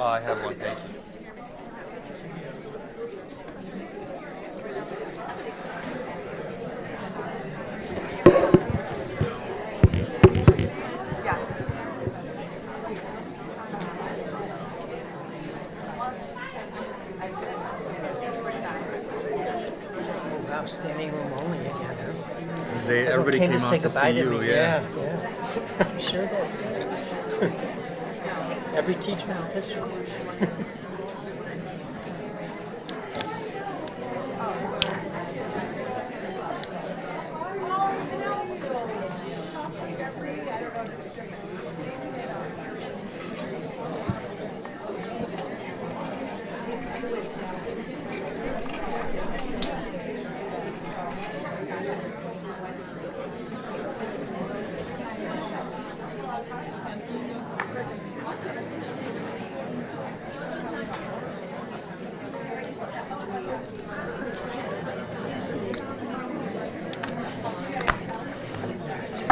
I have one, thank you. Wow, standing room only again, huh? Everybody Came came to out say to goodbye see to you, me. yeah. Yeah. I'm sure that's it. Every teacher in history.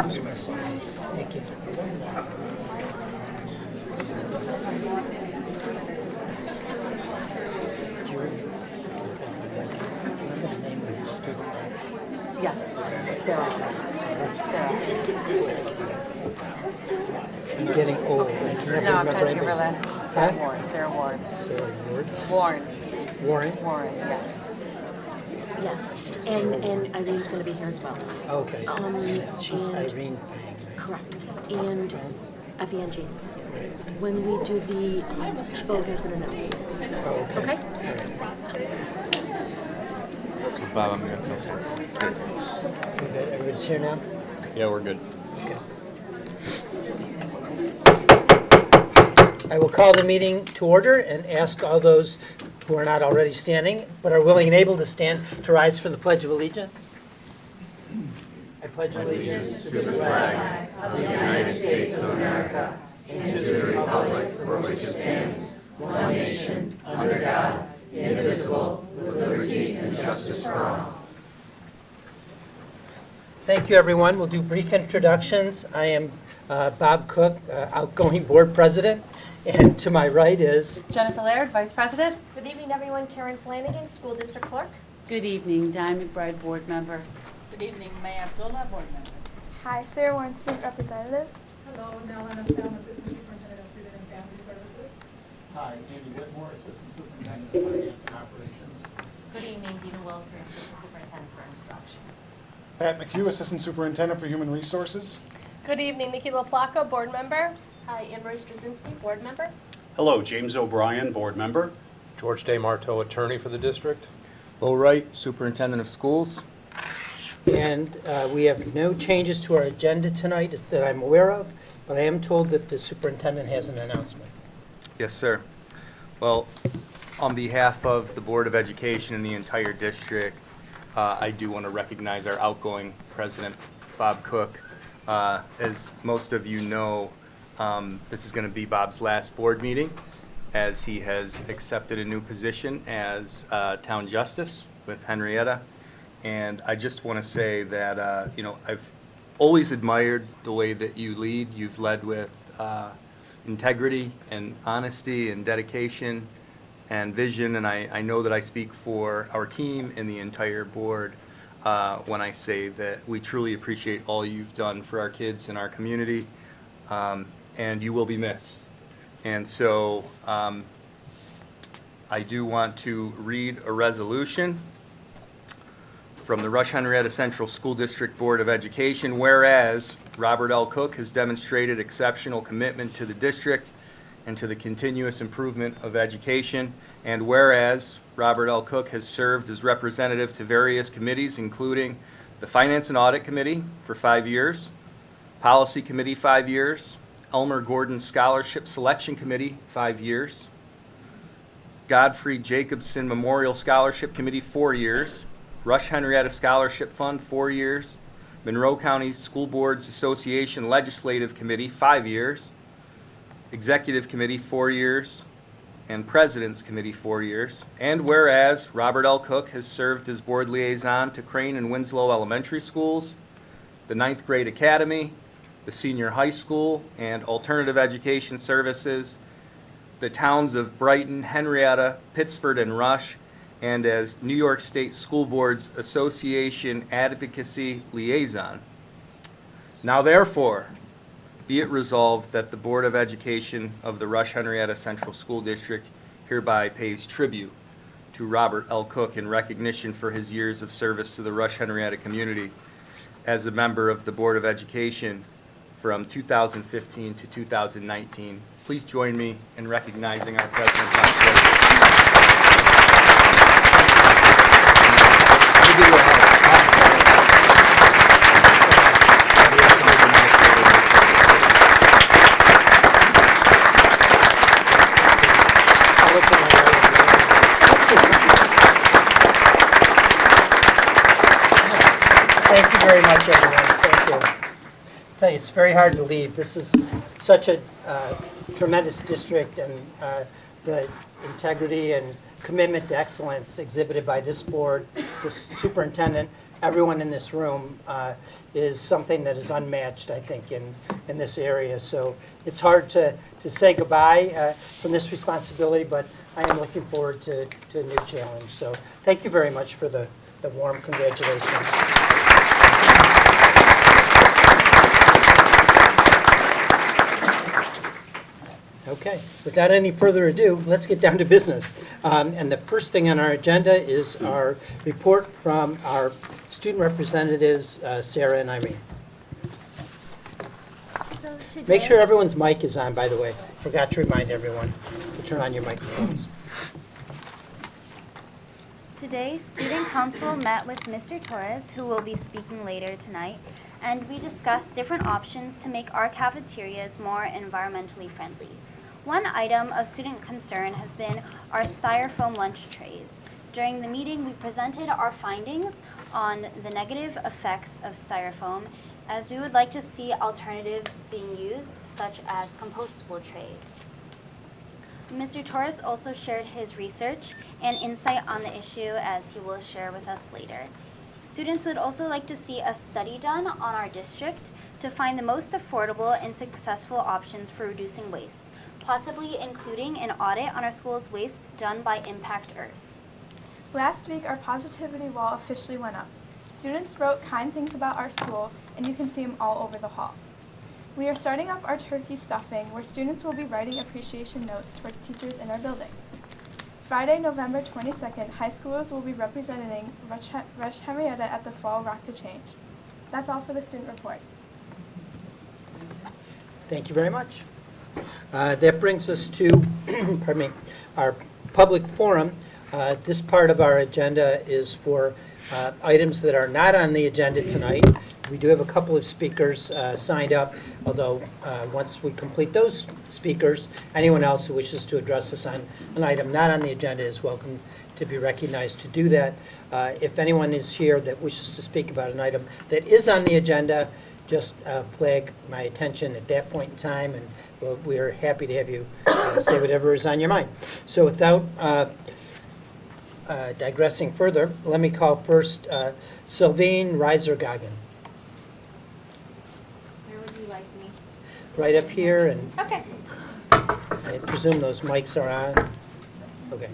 Here's my son. Thank you. Remember the name of his student? Yes, Sarah. I'm getting old. I can never No, I'm remember trying to think of her anybody's name. last. Sarah Ward. Sarah Ward. Sarah Ward. Warren. Warren? Warren, yes. Yes, and Irene's going to be here as well. Okay. She's and- Irene Fang. Correct. And FENG. When we do the vote as an announcement. Oh, okay. Okay? So Bob, I'm gonna tell you. Okay, everybody's here now? Yeah, we're good. Okay. I will call the meeting to order and ask all those who are not already standing but are willing and able to stand to rise for the Pledge of Allegiance. I pledge allegiance to the flag of the United States of America and to the republic for which it stands, one nation, under God, indivisible, with liberty and justice for all. Thank you, everyone. We'll do brief introductions. I am Bob Cook, outgoing board president, and to my right is Jennifer Laird, Vice President. Good evening, everyone. Karen Flanagan, School District Clerk. Good evening, Diane McBride, Board Member. Good evening, May Abdullah, Board Member. Hi, Sarah Warren, Student Representative. Hello, Nalana Sam, Assistant Superintendent of Student and Family Services. Hi, Andy Whitmore, Assistant Superintendent of Finance and Operations. Good evening, Dina Wilson, Assistant Superintendent for Instruction. Pat McHugh, Assistant Superintendent for Human Resources. Good evening, Nikki LaPlaca, Board Member. Hi, Anne-Marie Straczynski, Board Member. Hello, James O'Brien, Board Member. George Day Marteau, Attorney for the district. Bo Wright, Superintendent of Schools. And we have no changes to our agenda tonight that I'm aware of, but I am told that the superintendent has an announcement. Yes, sir. Well, on behalf of the Board of Education and the entire district, I do want to recognize our outgoing president, Bob Cook. As most of you know, this is going to be Bob's last board meeting, as he has accepted a new position as town justice with Henrietta. And I just want to say that, I've always admired the way that you lead. You've led with integrity and honesty and dedication and vision. And I know that I speak for our team and the entire board when I say that we truly appreciate all you've done for our kids and our community. And you will be missed. And so I do want to read a resolution from the Rush-Henrietta Central School District Board of Education, whereas Robert L. Cook has demonstrated exceptional commitment to the district and to the continuous improvement of education, and whereas Robert L. Cook has served as representative to various committees, including the Finance and Audit Committee for 5 years, Policy Committee 5 years, Elmer Gordon Scholarship Selection Committee 5 years, Godfrey Jacobson Memorial Scholarship Committee 4 years, Rush-Henrietta Scholarship Fund 4 years, Monroe County School Boards Association Legislative Committee 5 years, Executive Committee 4 years, and President's Committee 4 years. And whereas Robert L. Cook has served as board liaison to Crane and Winslow Elementary Schools, the 9th Grade Academy, the Senior High School, and Alternative Education Services, the towns of Brighton, Henrietta, Pittsford, and Rush, and as New York State School Boards Association Advocacy Liaison. Now therefore, be it resolved that the Board of Education of the Rush-Henrietta Central School District hereby pays tribute to Robert L. Cook in recognition for his years of service to the Rush-Henrietta community as a member of the Board of Education from 2015 to 2019. Please join me in recognizing our President, Bob Cook. Let me give you a hand. Thank you very much, everyone. Thank you. I tell you, it's very hard to leave. This is such a tremendous district, and the integrity and commitment to excellence exhibited by this board, the superintendent, everyone in this room is something that is unmatched, I think, in this area. So it's hard to say goodbye from this responsibility, but I am looking forward to a new challenge. So thank you very much for the warm congratulations. Okay, without any further ado, let's get down to business. And the first thing on our agenda is our report from our student representatives, Sarah and Irene. So today, Make sure everyone's mic is on, by the way. Forgot to remind everyone to turn on your microphones. Today, Student Council met with Mr. Torres, who will be speaking later tonight, and we discussed different options to make our cafeterias more environmentally friendly. One item of student concern has been our styrofoam lunch trays. During the meeting, we presented our findings on the negative effects of styrofoam, as we would like to see alternatives being used, such as compostable trays. Mr. Torres also shared his research and insight on the issue, as he will share with us later. Students would also like to see a study done on our district to find the most affordable and successful options for reducing waste, possibly including an audit on our school's waste done by Impact Earth. Last week, our positivity wall officially went up. Students wrote kind things about our school, and you can see them all over the hall. We are starting up our turkey stuffing, where students will be writing appreciation notes towards teachers in our building. Friday, November 22nd, high schoolers will be representing Rush-Henrietta at the Fall Rock to Change. That's all for the student report. Thank you very much. That brings us to pardon me, our public forum. This part of our agenda is for items that are not on the agenda tonight. We do have a couple of speakers signed up, although once we complete those speakers, anyone else who wishes to address us on an item not on the agenda is welcome to be recognized to do that. If anyone is here that wishes to speak about an item that is on the agenda, just flag my attention at that point in time, and we are happy to have you say whatever is on your mind. So without digressing further, let me call first Sylvine Reiser-Goggin. Where would you like me? Right up here, and Okay. I presume those mics are on. Okay.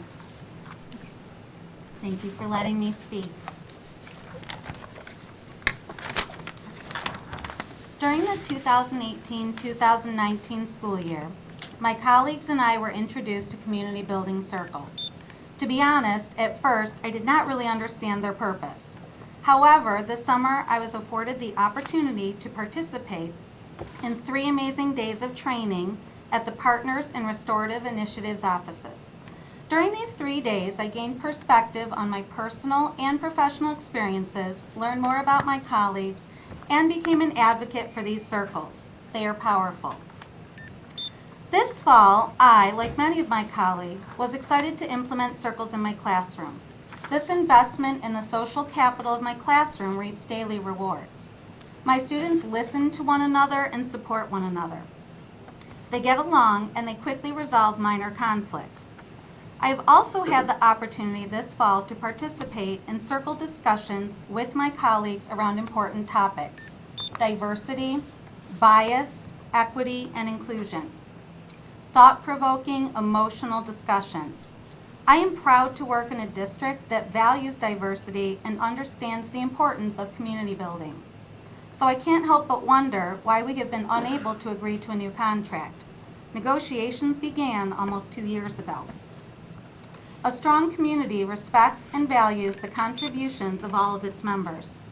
Thank you for letting me speak. During the 2018-2019 school year, my colleagues and I were introduced to community building circles. To be honest, at first, I did not really understand their purpose. However, this summer, I was afforded the opportunity to participate in 3 amazing days of training at the Partners in Restorative Initiatives offices. During these 3 days, I gained perspective on my personal and professional experiences, learned more about my colleagues, and became an advocate for these circles. They are powerful. This fall, I, like many of my colleagues, was excited to implement circles in my classroom. This investment in the social capital of my classroom reaps daily rewards. My students listen to one another and support one another. They get along and they quickly resolve minor conflicts. I have also had the opportunity this fall to participate in circle discussions with my colleagues around important topics: diversity, bias, equity, and inclusion. thought-provoking, emotional discussions. I am proud to work in a district that values diversity and understands the importance of community building. So I can't help but wonder why we have been unable to agree to a new contract. Negotiations began almost 2 years ago. A strong community respects and values the contributions of all of its members.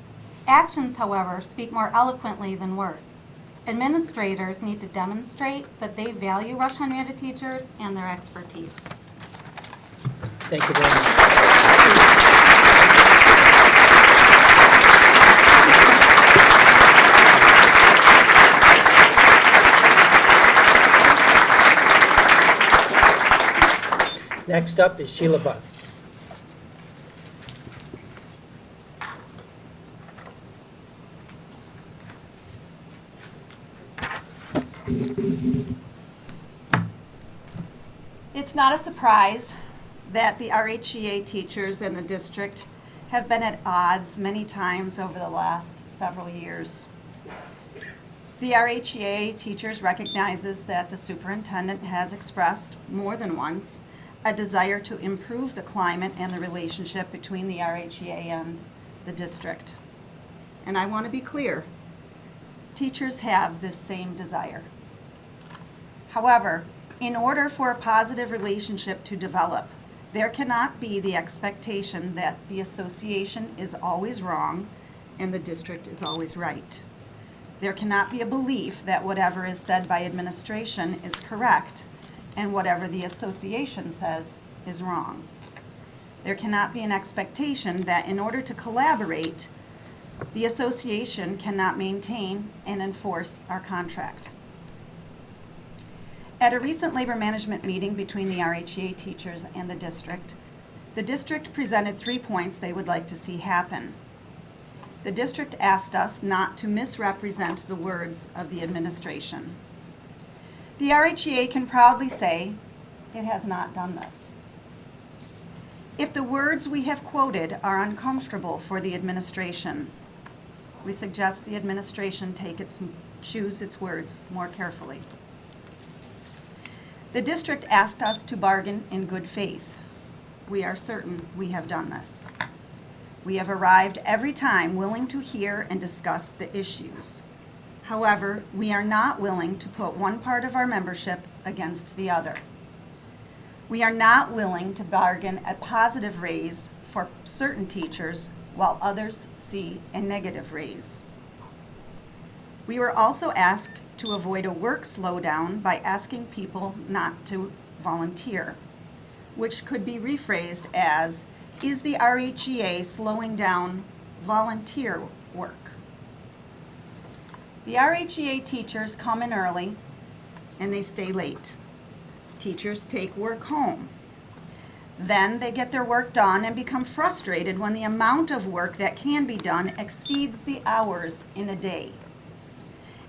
Actions, however, speak more eloquently than words. Administrators need to demonstrate that they value Rush-Henrietta teachers and their expertise. Thank you very much. Next up is Sheila Buck. It's not a surprise that the RHEA teachers in the district have been at odds many times over the last several years. The RHEA teachers recognizes that the superintendent has expressed more than once a desire to improve the climate and the relationship between the RHEA and the district. And I want to be clear, teachers have this same desire. However, in order for a positive relationship to develop, there cannot be the expectation that the association is always wrong and the district is always right. There cannot be a belief that whatever is said by administration is correct and whatever the association says is wrong. There cannot be an expectation that in order to collaborate, the association cannot maintain and enforce our contract. At a recent labor management meeting between the RHEA teachers and the district presented 3 points they would like to see happen. The district asked us not to misrepresent the words of the administration. The RHEA can proudly say it has not done this. If the words we have quoted are uncomfortable for the administration, we suggest the administration choose its words more carefully. The district asked us to bargain in good faith. We are certain we have done this. We have arrived every time willing to hear and discuss the issues. However, we are not willing to put one part of our membership against the other. We are not willing to bargain a positive raise for certain teachers while others see a negative raise. We were also asked to avoid a work slowdown by asking people not to volunteer, which could be rephrased as, is the RHEA slowing down volunteer work? The RHEA teachers come in early and they stay late. Teachers take work home. Then they get their work done and become frustrated when the amount of work that can be done exceeds the hours in a day.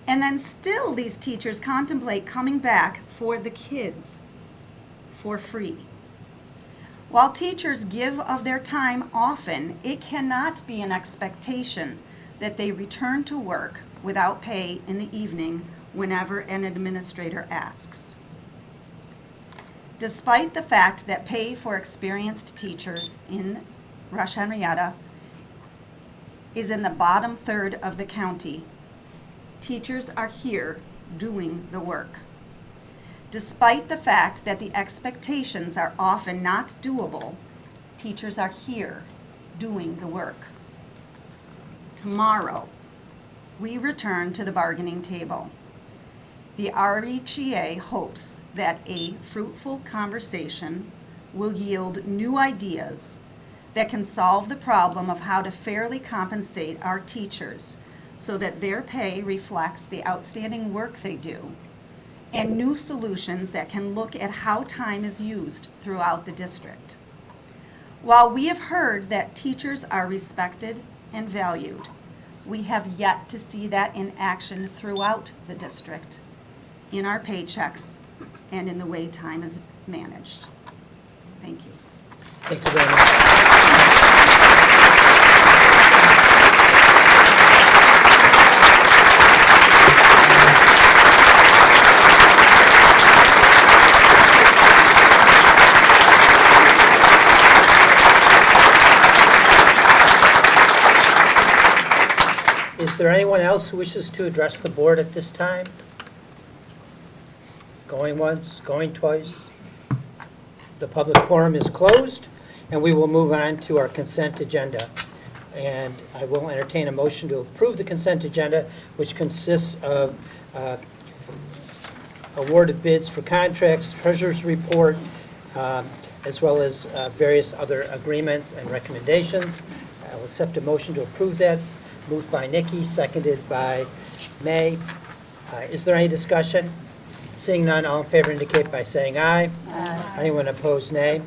And then still these teachers contemplate coming back for the kids for free. While teachers give of their time often, it cannot be an expectation that they return to work without pay in the evening whenever an administrator asks. Despite the fact that pay for experienced teachers in Rush-Henrietta is in the bottom third of the county, teachers are here doing the work. Despite the fact that the expectations are often not doable, teachers are here doing the work. Tomorrow, we return to the bargaining table. The RHEA hopes that a fruitful conversation will yield new ideas that can solve the problem of how to fairly compensate our teachers so that their pay reflects the outstanding work they do, and new solutions that can look at how time is used throughout the district. While we have heard that teachers are respected and valued, we have yet to see that in action throughout the district, in our paychecks, and in the way time is managed. Thank you. Thank you very much. Is there anyone else who wishes to address the board at this time? Going once, going twice? The public forum is closed, and we will move on to our consent agenda. And I will entertain a motion to approve the consent agenda, which consists of awarded bids for contracts, treasurer's report, as well as various other agreements and recommendations. I will accept a motion to approve that. Moved by Nikki, seconded by May. Is there any discussion? Seeing none, all in favor indicate by saying aye. Aye. Anyone opposed, nay.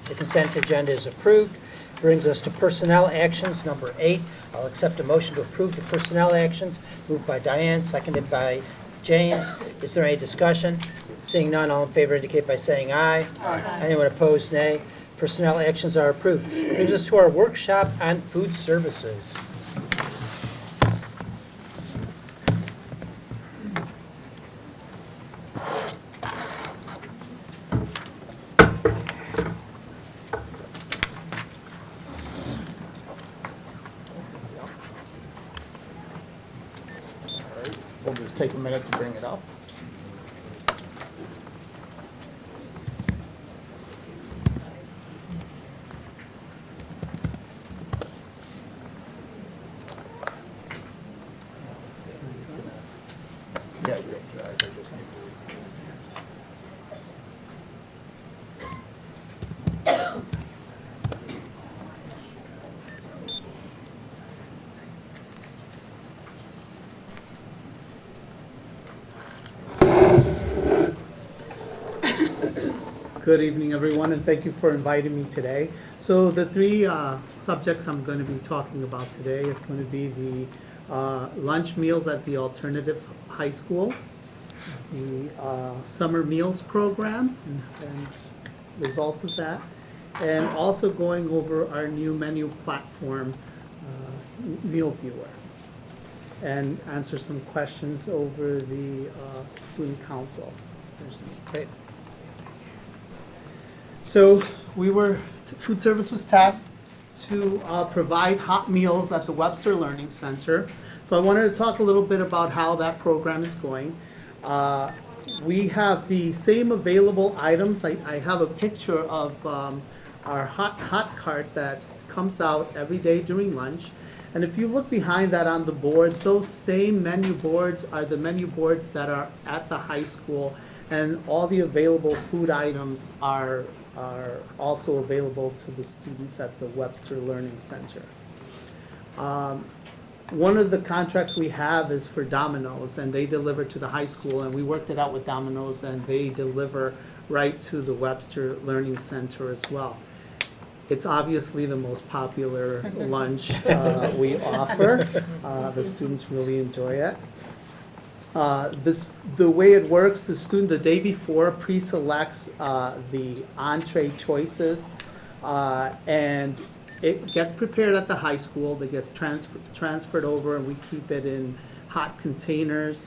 The consent agenda is approved. Brings us to personnel actions, number 8. I'll accept a motion to approve the personnel actions. Moved by Diane, seconded by James. Is there any discussion? Seeing none, all in favor indicate by saying aye. Aye. Anyone opposed, nay. Personnel actions are approved. Brings us to our workshop on food services. We'll just take a minute to bring it up. Yeah, good. I just need Good evening, everyone, and thank you for inviting me today. So the three subjects I'm going to be talking about today, it's going to be the lunch meals at the alternative high school, the summer meals program and results of that, and also going over our new menu platform, Meal Viewer, and answer some questions over the student council. Great. So food service was tasked to provide hot meals at the Webster Learning Center. So I wanted to talk a little bit about how that program is going. We have the same available items. I have a picture of our hot cart that comes out every day during lunch. And if you look behind that on the board, those same menu boards are the menu boards that are at the high school, and all the available food items are also available to the students at the Webster Learning Center. One of the contracts we have is for Domino's, and they deliver to the high school, and we worked it out with Domino's, and they deliver right to the Webster Learning Center as well. It's obviously the most popular lunch we offer. The students really enjoy it. The way it works, the student the day before pre-selects the entree choices, and it gets prepared at the high school. That gets transferred over, and we keep it in hot containers.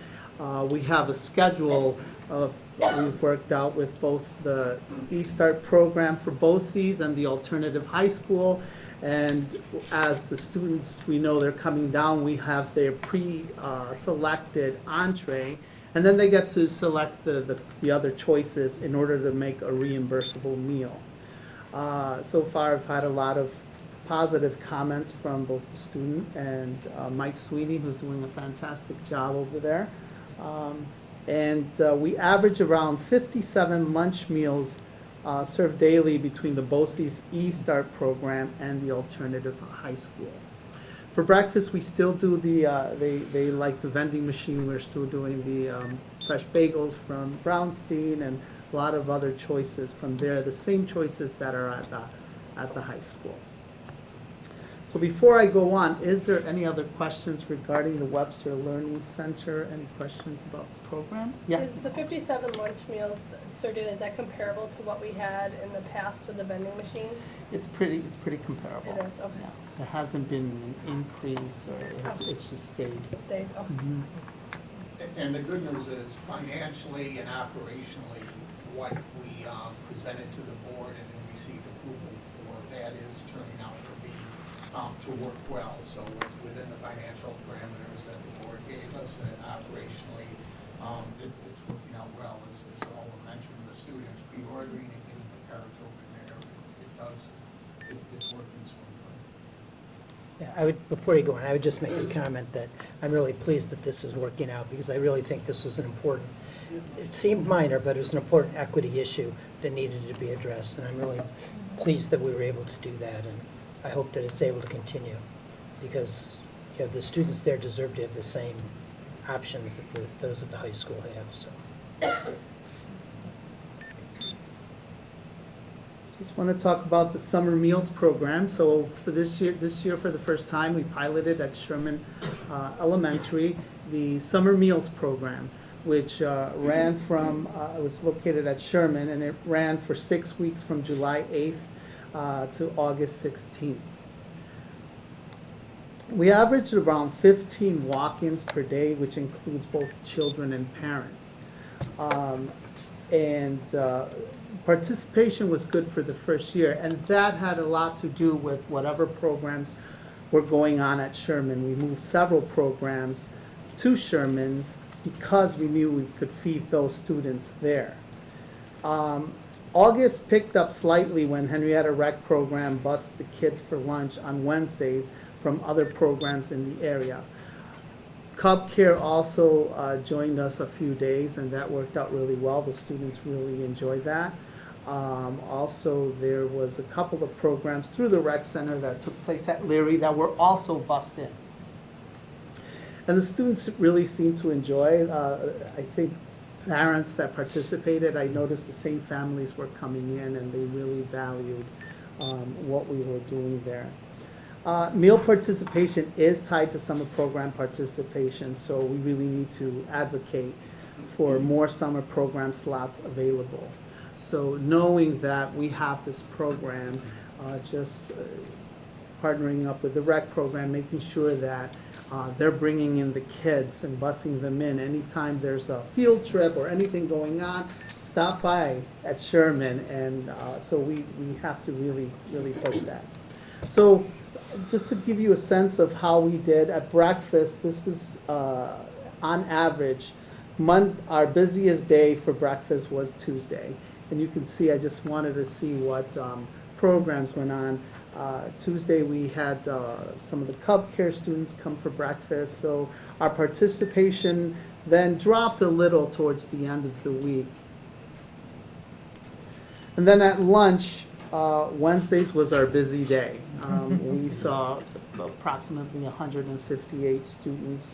We have a schedule of we've worked out with both the eStart program for BOCES and the alternative high school. And as the students, we know they're coming down, we have their pre-selected entree, and then they get to select the other choices in order to make a reimbursable meal. So far, I've had a lot of positive comments from both the student and Mike Sweeney, who's doing a fantastic job over there. We average around 57 lunch meals served daily between the BOCES eStart program and the alternative high school. For breakfast, we still do they like the vending machine. We're still doing the fresh bagels from Brownstein and a lot of other choices from there, the same choices that are at the high school. So before I go on, is there any other questions regarding the Webster Learning Center? Any questions about the program? Yes? Is the 57 lunch meals served daily, is that comparable to what we had in the past with the vending machine? It's pretty comparable. It is, okay. Yeah. There hasn't been an increase, or it's just stayed. It stayed, okay. Mhm. And the good news is financially and operationally, what we presented to the board and then received approval for, that is turning out to be to work well. So it's within the financial parameters that the board gave us, and operationally, it's working out well. As all mentioned, the students pre-ordering and getting the cards over there, it's working smoothly. Yeah, before you go on, I would just make a comment that I'm really pleased that this is working out, because I really think this was an important, it seemed minor, but it was an important equity issue that needed to be addressed, and I'm really pleased that we were able to do that, and I hope that it's able to continue, because the students there deserve to have the same options that those at the high school have. So. Just want to talk about the summer meals program. So for this year for the first time, we piloted at Sherman Elementary the summer meals program, which ran from, it was located at Sherman, and it ran for 6 weeks from July 8th to August 16th. We averaged around 15 walk-ins per day, which includes both children and parents. Participation was good for the first year, and that had a lot to do with whatever programs were going on at Sherman. We moved several programs to Sherman because we knew we could feed those students there. August picked up slightly when Henrietta Rec program bused the kids for lunch on Wednesdays from other programs in the area. Cub Care also joined us a few days, and that worked out really well. The students really enjoyed that. Also, there was a couple of programs through the rec center that took place at Leary that were also bussed in. And the students really seemed to enjoy. I think parents that participated, I noticed the same families were coming in, and they really valued what we were doing there. Meal participation is tied to summer program participation, so we really need to advocate for more summer program slots available. So knowing that we have this program, partnering up with the rec program, making sure that they're bringing in the kids and busing them in. Anytime there's a field trip or anything going on, stop by at Sherman, and so we have to really, really push that. So just to give you a sense of how we did at breakfast, this is on average, our busiest day for breakfast was Tuesday. And you can see, I just wanted to see what programs went on. Tuesday we had some of the Cub Care students come for breakfast, so our participation then dropped a little towards the end of the week. And then at lunch, Wednesdays was our busy day. We saw approximately 158 students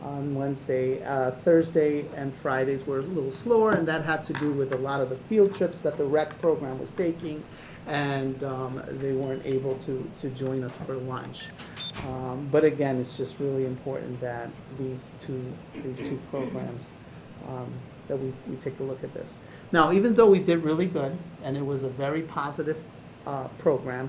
on Wednesday. Thursday and Fridays were a little slower, and that had to do with a lot of the field trips that the rec program was taking, and they weren't able to join us for lunch. But again, it's just really important that these two programs, that we take a look at this. Now, even though we did really good, and it was a very positive program,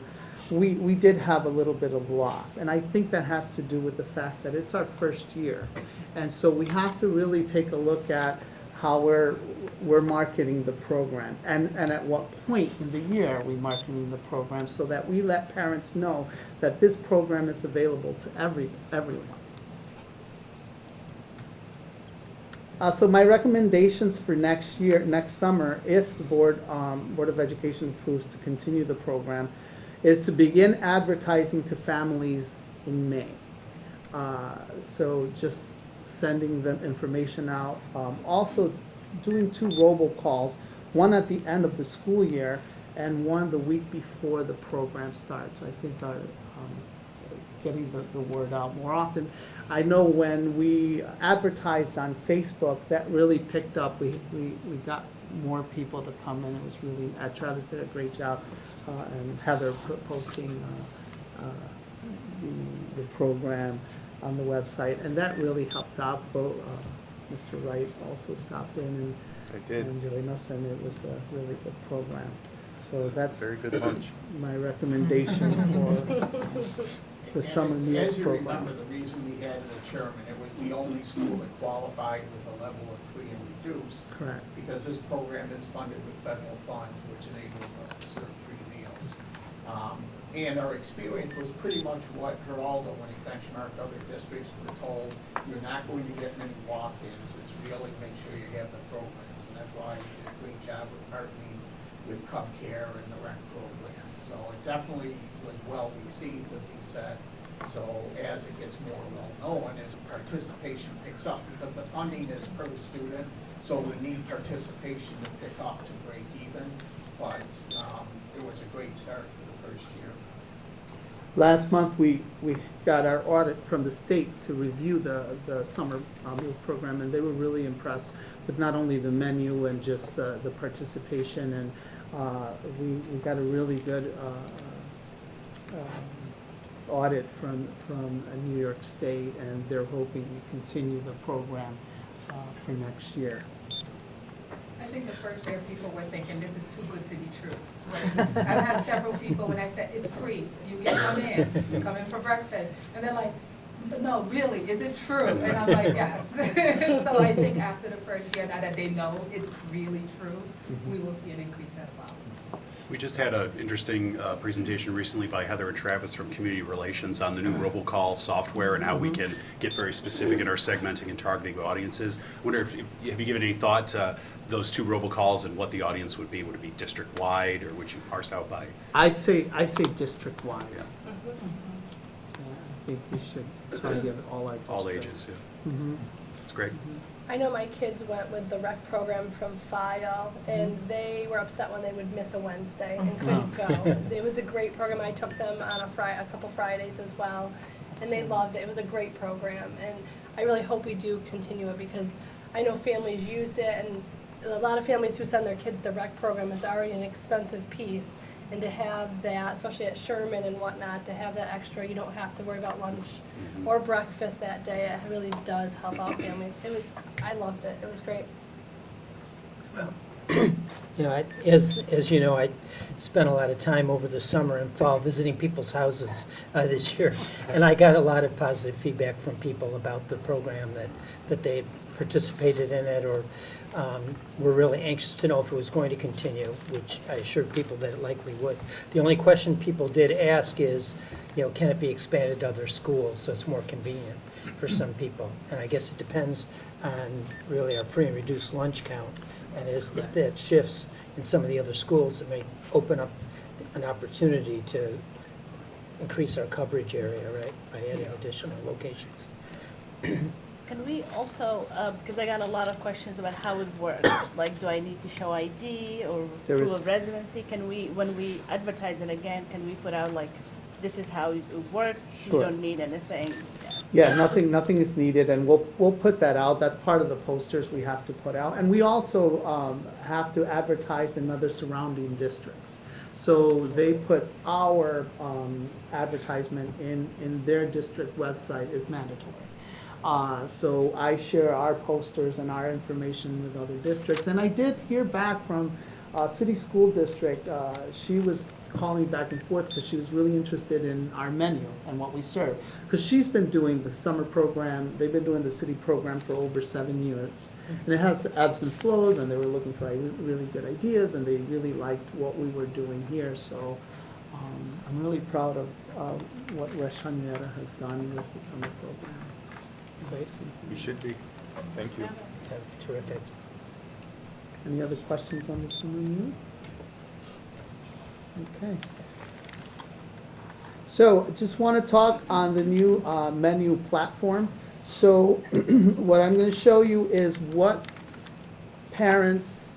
we did have a little bit of loss. And I think that has to do with the fact that it's our first year. And so we have to really take a look at how we're marketing the program, and at what point in the year are we marketing the program, so that we let parents know that this program is available to everyone. So my recommendations for next summer, if the Board of Education approves to continue the program, is to begin advertising to families in May. So just sending them information out. Also doing 2 robocalls, one at the end of the school year and one the week before the program starts. I think getting the word out more often. I know when we advertised on Facebook, that really picked up. We got more people to come in. It was really, Travis did a great job, and Heather posting the program on the website, and that really helped out. Mr. Wright also stopped in and joined us, and it was a really good program. So that's very good lunch. My recommendation for the summer meals As you program. remember, the reason we had it at Sherman, it was the only school that qualified with a level of free and reduced. Correct. Because this program is funded with federal funds, which enables us to serve free meals. And our experience was pretty much what Geraldo, when he benchmarked other districts, were told, you're not going to get many walk-ins, it's really make sure you have the programs. And that's why he did a great job with partnering with Cub Care and the rec program. So it definitely was well received, as he said. So as it gets more well-known, as participation picks up, because the funding is per student, so we need participation to pick up to break even. But it was a great start for the first year. Last month, we got our audit from the state to review the summer meals program, and they were really impressed with not only the menu and just the participation, and we got a really good audit from New York State, and they're hoping to continue the program for next year. I think the first year people were thinking this is too good to be true. Right? I've had several people when I said it's free, you can come in for breakfast, and they're like, no, really, is it true? And I'm like, yes. So I think after the first year, now that they know it's really true, we will see an increase as well. We just had an interesting presentation recently by Heather and Travis from Community Relations on the new robocall software and how we can get very specific in our segmenting and targeting audiences. I wonder if have you given any thought to those two robocalls and what the audience would be? Would it be district-wide, or would you parse out by? I say district-wide. Yeah. I think we should try to get all our districts. All ages, yeah. That's great. I know my kids went with the rec program from FIO, and they were upset when they would miss a Wednesday and couldn't go. It was a great program. I took them on a couple Fridays as well, and they loved it. It was a great program, and I really hope we do continue it, because I know families used it, and a lot of families who send their kids to rec program, it's already an expensive piece, and to have that, especially at Sherman and whatnot, to have that extra, you don't have to worry about lunch or breakfast that day. It really does help out families. I loved it. It was great. You know, as you know, I spent a lot of time over the summer and fall visiting people's houses this year, and I got a lot of positive feedback from people about the program, that they participated in it, or were really anxious to know if it was going to continue, which I assured people that it likely would. The only question people did ask is, you know, can it be expanded to other schools so it's more convenient for some people? And I guess it depends on really our free and reduced lunch count. And if that shifts in some of the other schools, it may open up an opportunity to increase our coverage area, right, by adding additional locations. Can we also, because I got a lot of questions about how it works, like do I need to show ID or proof of residency? Can we, when we advertise it again, can we put out like, this is how it works, Sure. You don't need anything? Yeah, nothing is needed, and we'll put that out. That's part of the posters we have to put out. And we also have to advertise in other surrounding districts. So they put our advertisement in their district website is mandatory. So I share our posters and our information with other districts. And I did hear back from City School District. She was calling back and forth because she was really interested in our menu and what we serve. Because she's been doing the summer program, they've been doing the city program for over 7 years. And it has ebbs and flows, and they were looking for really good ideas, and they really liked what we were doing here. So I'm really proud of what Rush-Henrietta has done with the summer program. Great. You should be. Thank you. Terrific. Any other questions on the summer meal? Okay. So I just want to talk on the new menu platform. So what I'm going to show you is what parents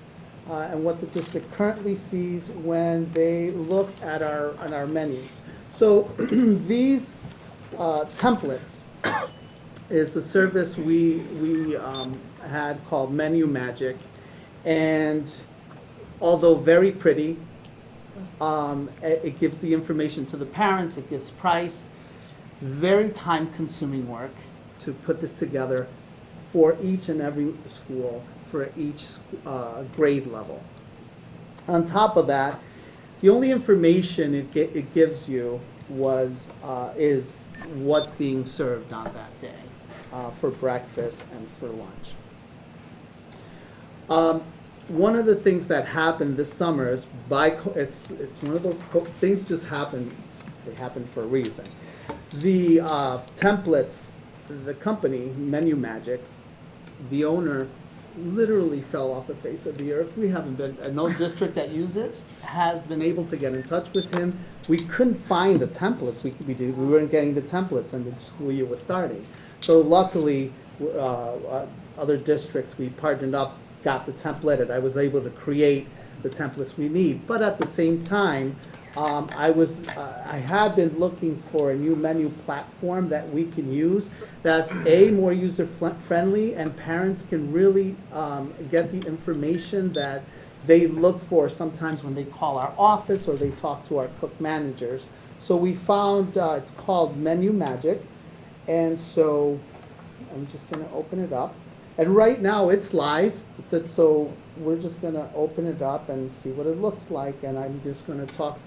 and what the district currently sees when they look at our menus. So these templates is the service we had called Menu Magic, and although very pretty, it gives the information to the parents, it gives price, very time-consuming work to put this together for each and every school, for each grade level. On top of that, the only information it gives you is what's being served on that day for breakfast and for lunch. One of the things that happened this summer is it's one of those things just happened They happen for a reason. The templates, the company, Menu Magic, the owner literally fell off the face of the earth. We haven't been, no district that uses has been able to get in touch with him. We couldn't find the templates. We weren't getting the templates, and the school year was starting. So luckily, other districts, we partnered up, got the template, and I was able to create the templates we need. But at the same time, I have been looking for a new menu platform that we can use that's more user-friendly, and parents can really get the information that they look for sometimes when they call our office or they talk to our cook managers. So we found, it's called Menu Magic, and so I'm just going to open it up. And right now it's live, so we're just going to open it up and see what it looks like, and I'm just going to talk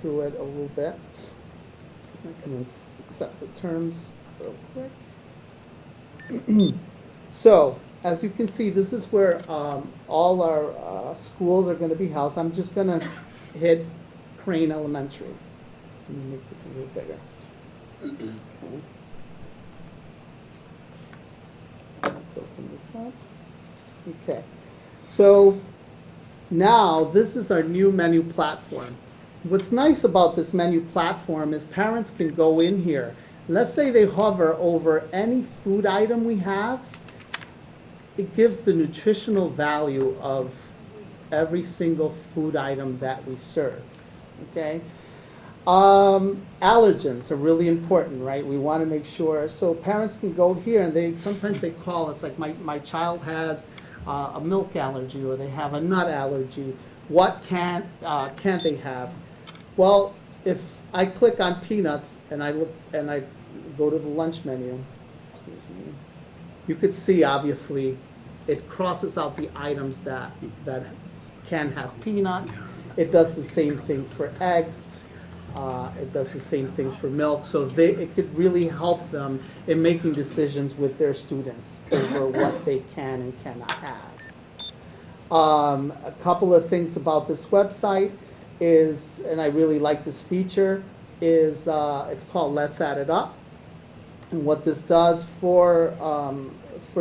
through it a little bit. I can accept the terms real quick. So, as you can see, this is where all our schools are going to be housed. I'm just going to hit Crane Elementary. Let me make this a little bigger. Okay. Let's open this up. Okay. So, now this is our new menu platform. What's nice about this menu platform is parents can go in here. Let's say they hover over any food item we have. It gives the nutritional value of every single food item that we serve. Okay? Allergens are really important, right? We want to make sure. So parents can go here, and sometimes they call. It's like my child has a milk allergy, or they have a nut allergy. What can't they have? Well, if I click on peanuts and I go to the lunch menu, you could see obviously it crosses out the items that can have peanuts. It does the same thing for eggs. It does the same thing for milk. So it could really help them in making decisions with their students over what they can and cannot have. A couple of things about this website is, and I really like this feature, is it's called Let's Add It Up. And what this does for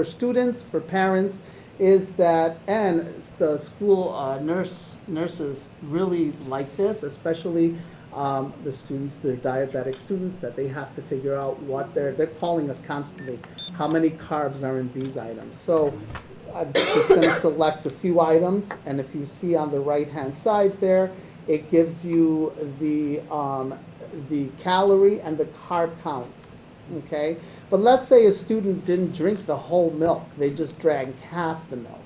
students, for parents, is that, and the school nurses really like this, especially the students, they're diabetic students, that they have to figure out what they're calling us constantly, how many carbs are in these items. So I'm just going to select a few items, and if you see on the right-hand side there, it gives you the calorie and the carb counts, okay? But let's say a student didn't drink the whole milk. They just drank half the milk.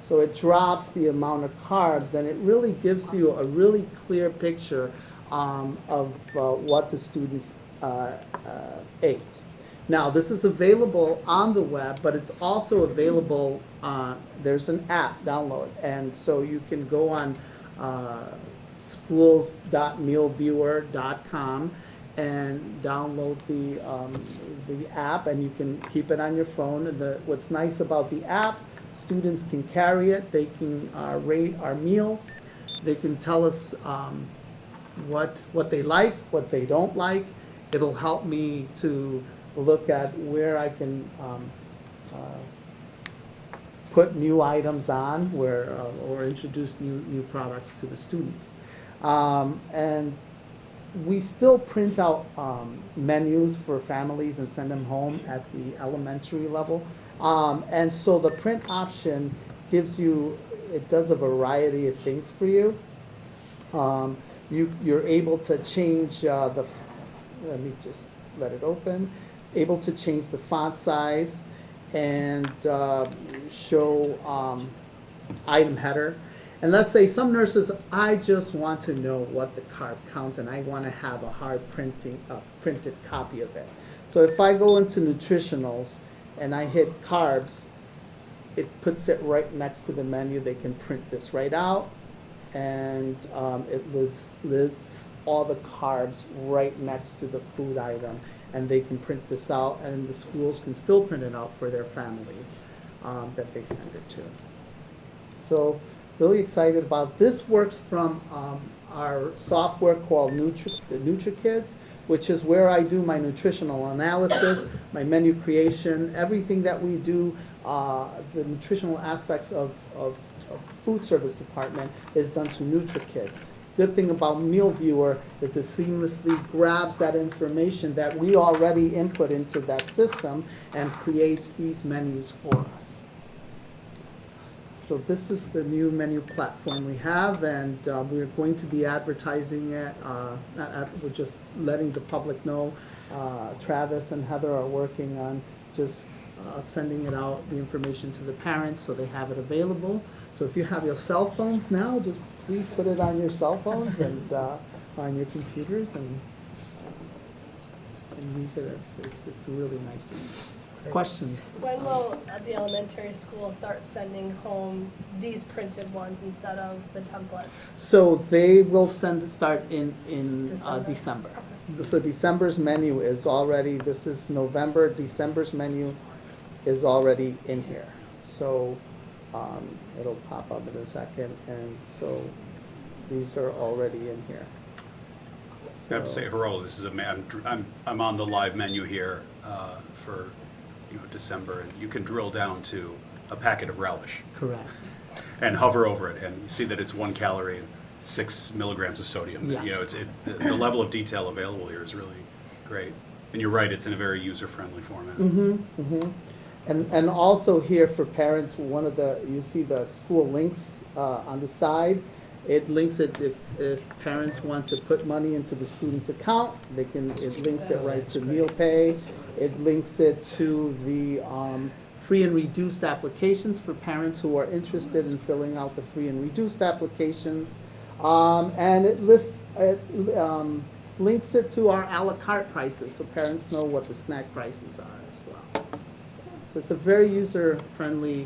So it drops the amount of carbs, and it really gives you a really clear picture of what the students ate. Now, this is available on the web, but it's also available, there's an app, download, and so you can go on schools.mealviewer.com and download the app, and you can keep it on your phone. What's nice about the app, students can carry it, they can rate our meals, they can tell us what they like, what they don't like. It'll help me to look at where I can put new items on, or introduce new products to the students. And we still print out menus for families and send them home at the elementary level. And so the print option gives you, it does a variety of things for you. You're able to change let me just let it open, able to change the font size and show item header. And let's say some nurses, I just want to know what the carb counts, and I want to have a hard printed copy of it. So if I go into nutritionals and I hit carbs, it puts it right next to the menu. They can print this right out, and it lists all the carbs right next to the food item, and they can print this out, and the schools can still print it out for their families that they send it to. So really excited about. This works from our software called NutriKids, which is where I do my nutritional analysis, my menu creation, everything that we do, the nutritional aspects of food service department is done through NutriKids. Good thing about Meal Viewer is it seamlessly grabs that information that we already input into that system and creates these menus for us. So this is the new menu platform we have, and we're going to be advertising it. We're just letting the public know. Travis and Heather are working on just sending it out, the information to the parents so they have it available. So if you have your cell phones now, just please put it on your cell phones and on your computers and use it as, it's a really nice thing. Questions? When will the elementary school start sending home these printed ones instead of the templates? So they will start in December. December. So December's menu is already, this is November, December's menu is already in here. So it'll pop up in a second, and so these are already in here. I have to say, Harold, this is I'm on the live menu here for December, and you can drill down to a packet of relish. Correct. And hover over it, and you see that it's 1 calorie and 6 milligrams of sodium. Yeah. It's the level of detail available here is really great. And you're right, it's in a very user-friendly format. Mm-hmm, mm-hmm. And also here for parents, you see the school links on the side. It links it if parents want to put money into the student's account, it links it right to meal pay. It links it to the free and reduced applications for parents who are interested in filling out the free and reduced applications. And it links it to our a la carte prices so parents know what the snack prices are as well. So it's a very user-friendly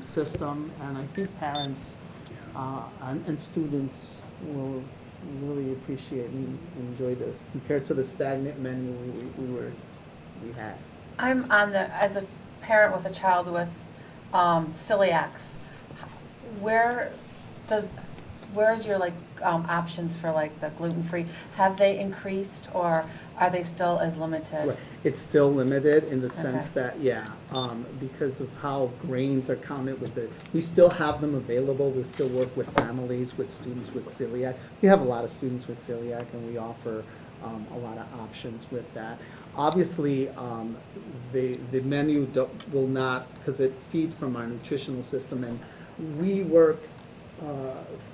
system, and I think parents and students will really appreciate and enjoy this compared to the stagnant menu we had. I'm as a parent with a child with celiacs. Where's your options for the gluten-free? Have they increased, or are they still as limited? Right. It's still limited in the sense Okay. that, because of how grains are counted we still have them available. We still work with families, with students with celiac. We have a lot of students with celiac, and we offer a lot of options with that. Obviously, the menu will not, because it feeds from our nutritional system, and we work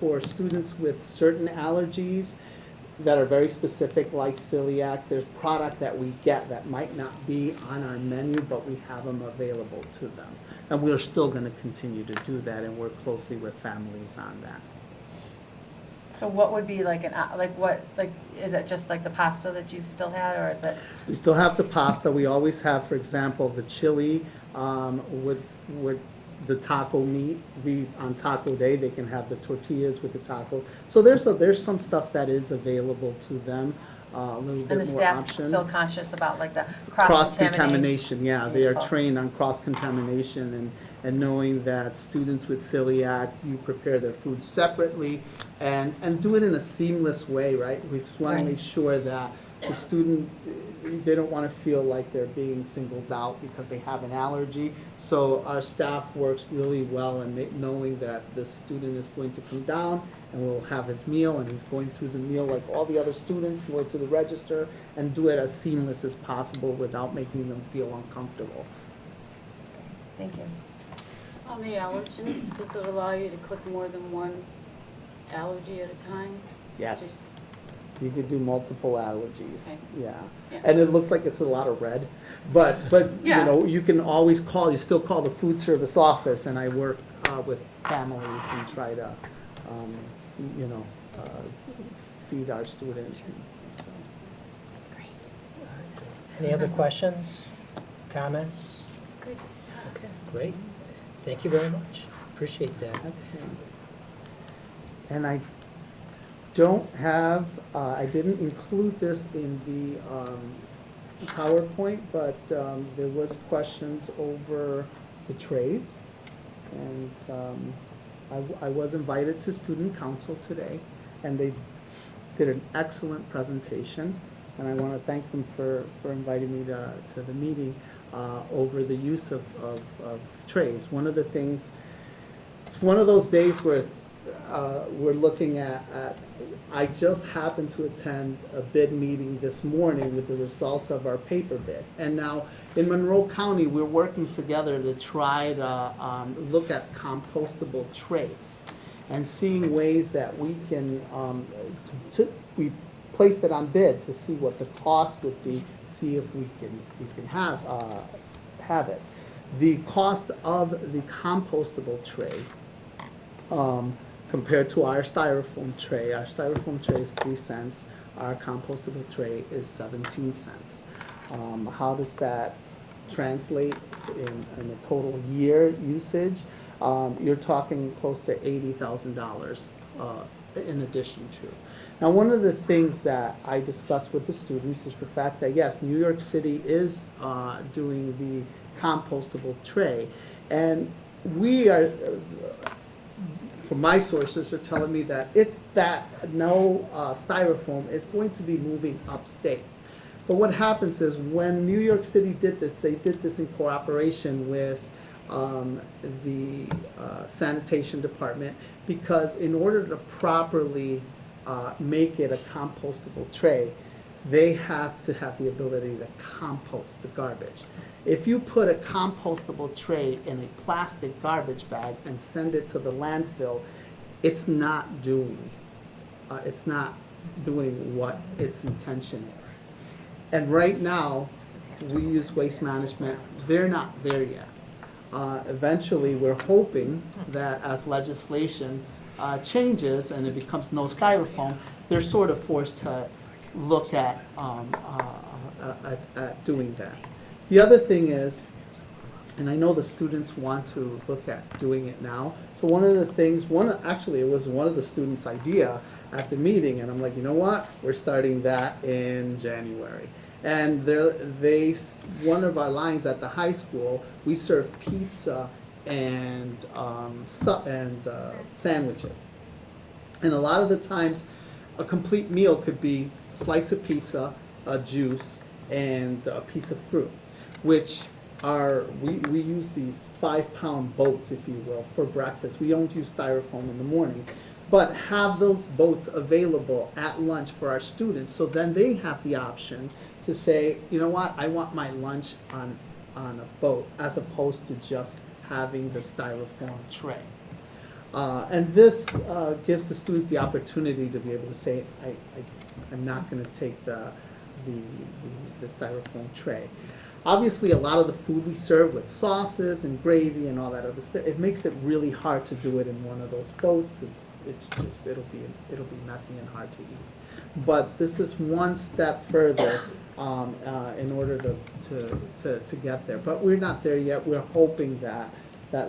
for students with certain allergies that are very specific, like celiac. There's product that we get that might not be on our menu, but we have them available to them. And we're still going to continue to do that and work closely with families on that. So what would be is it just the pasta that you've still had, or is it? We still have the pasta. We always have, for example, the chili with the taco meat. On taco day, they can have the tortillas with the taco. So there's some stuff that is available to them. A little bit more option. And the staff's still conscious about the Cross-contamination, yeah. They are trained on cross-contamination and knowing that students with celiac, you prepare their food separately and do it in a seamless way, right? We just want to make sure that the student, they don't want to feel like they're being singled out because they have an allergy. So our staff works really well in knowing that the student is going to come down and will have his meal, and he's going through the meal like all the other students, go to the register and do it as seamless as possible without making them feel uncomfortable. Thank you. On the allergens, does it allow you to click more than one allergy at a time? Yes. You could do multiple allergies. Okay. Yeah. Yeah. And it looks like it's a lot of red, but Yeah. you can always call. You still call the food service office, and I work with families and try to, feed our students. Any other questions, comments? Good stuff. Okay, great. Thank you very much. Appreciate that. Excellent. And I don't have, I didn't include this in the PowerPoint, but there was questions over the trays. And I was invited to student council today, and they did an excellent presentation, and I want to thank them for inviting me to the meeting over the use of trays. One of the things, it's one of those days where we're looking at, I just happened to attend a bid meeting this morning with the results of our paper bid. And now in Monroe County, we're working together to try to look at compostable trays and seeing ways that we can, we placed it on bid to see what the cost would be, see if we can have it. The cost of the compostable tray compared to our styrofoam tray is 3 cents. Our compostable tray is 17 cents. How does that translate in a total year usage? You're talking close to $80,000 in addition to. Now, one of the things that I discussed with the students is the fact that, yes, New York City is doing the compostable tray. And we are, from my sources, are telling me that if that no styrofoam is going to be moving upstate. But what happens is when New York City did this, they did this in cooperation with the sanitation department, because in order to properly make it a compostable tray, they have to have the ability to compost the garbage. If you put a compostable tray in a plastic garbage bag and send it to the landfill, it's not doing what its intention is. And right now, we use Waste Management. They're not there yet. Eventually, we're hoping that as legislation changes and it becomes no styrofoam, they're sort of forced to look at doing that. The other thing is, and I know the students want to look at doing it now. So one of the things, actually it was one of the students' idea at the meeting, and I'm like, you know what? We're starting that in January. And one of our lines at the high school, we serve pizza and sandwiches. And a lot of the times, a complete meal could be a slice of pizza, a juice, and a piece of fruit, which we use these 5-pound boats, if you will, for breakfast. We don't use styrofoam in the morning, but have those boats available at lunch for our students, so then they have the option to say, you know what, I want my lunch on a boat, as opposed to just having the styrofoam tray. And this gives the students the opportunity to be able to say, I'm not going to take the styrofoam tray. Obviously, a lot of the food we serve with sauces and gravy and all that other stuff, it makes it really hard to do it in one of those boats, because it'll be messy and hard to eat. But this is one step further in order to get there. But we're not there yet. We're hoping that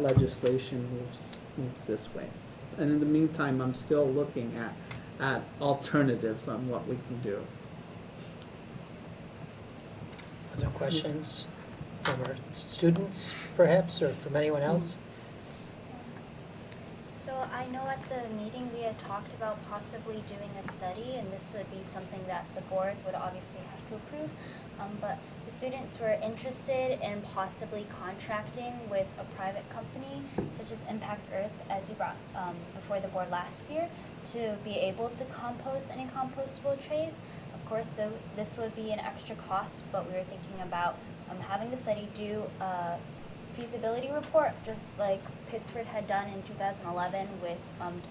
legislation moves this way. And in the meantime, I'm still looking at alternatives on what we can do. Other questions from our students, perhaps, or from anyone else? So I know at the meeting we had talked about possibly doing a study, and this would be something that the board would obviously have to approve. But the students were interested in possibly contracting with a private company, such as Impact Earth, as you brought before the board last year, to be able to compost any compostable trays. Of course, this would be an extra cost, but we were thinking about having the study do a feasibility report, just like Pittsburgh had done in 2011 with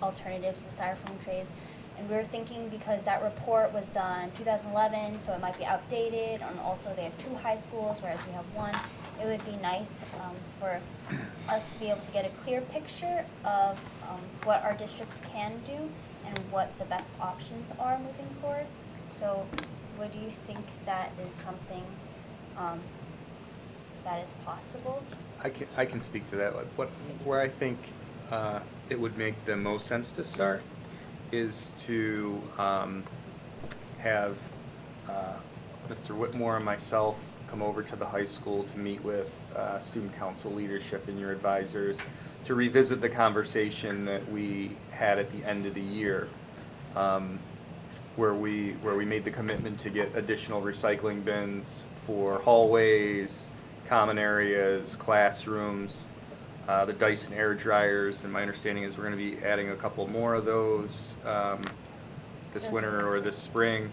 alternatives to styrofoam trays. And we were thinking, because that report was done 2011, so it might be outdated, and also they have 2 high schools, whereas we have 1. It would be nice for us to be able to get a clear picture of what our district can do and what the best options are moving forward. So would you think that is something that is possible? I can speak to that. Where I think it would make the most sense to start is to have Mr. Whitmore and myself come over to the high school to meet with student council leadership and your advisors to revisit the conversation that we had at the end of the year, where we made the commitment to get additional recycling bins for hallways, common areas, classrooms, the Dyson air dryers, and my understanding is we're going to be adding a couple more of those this winter or this spring.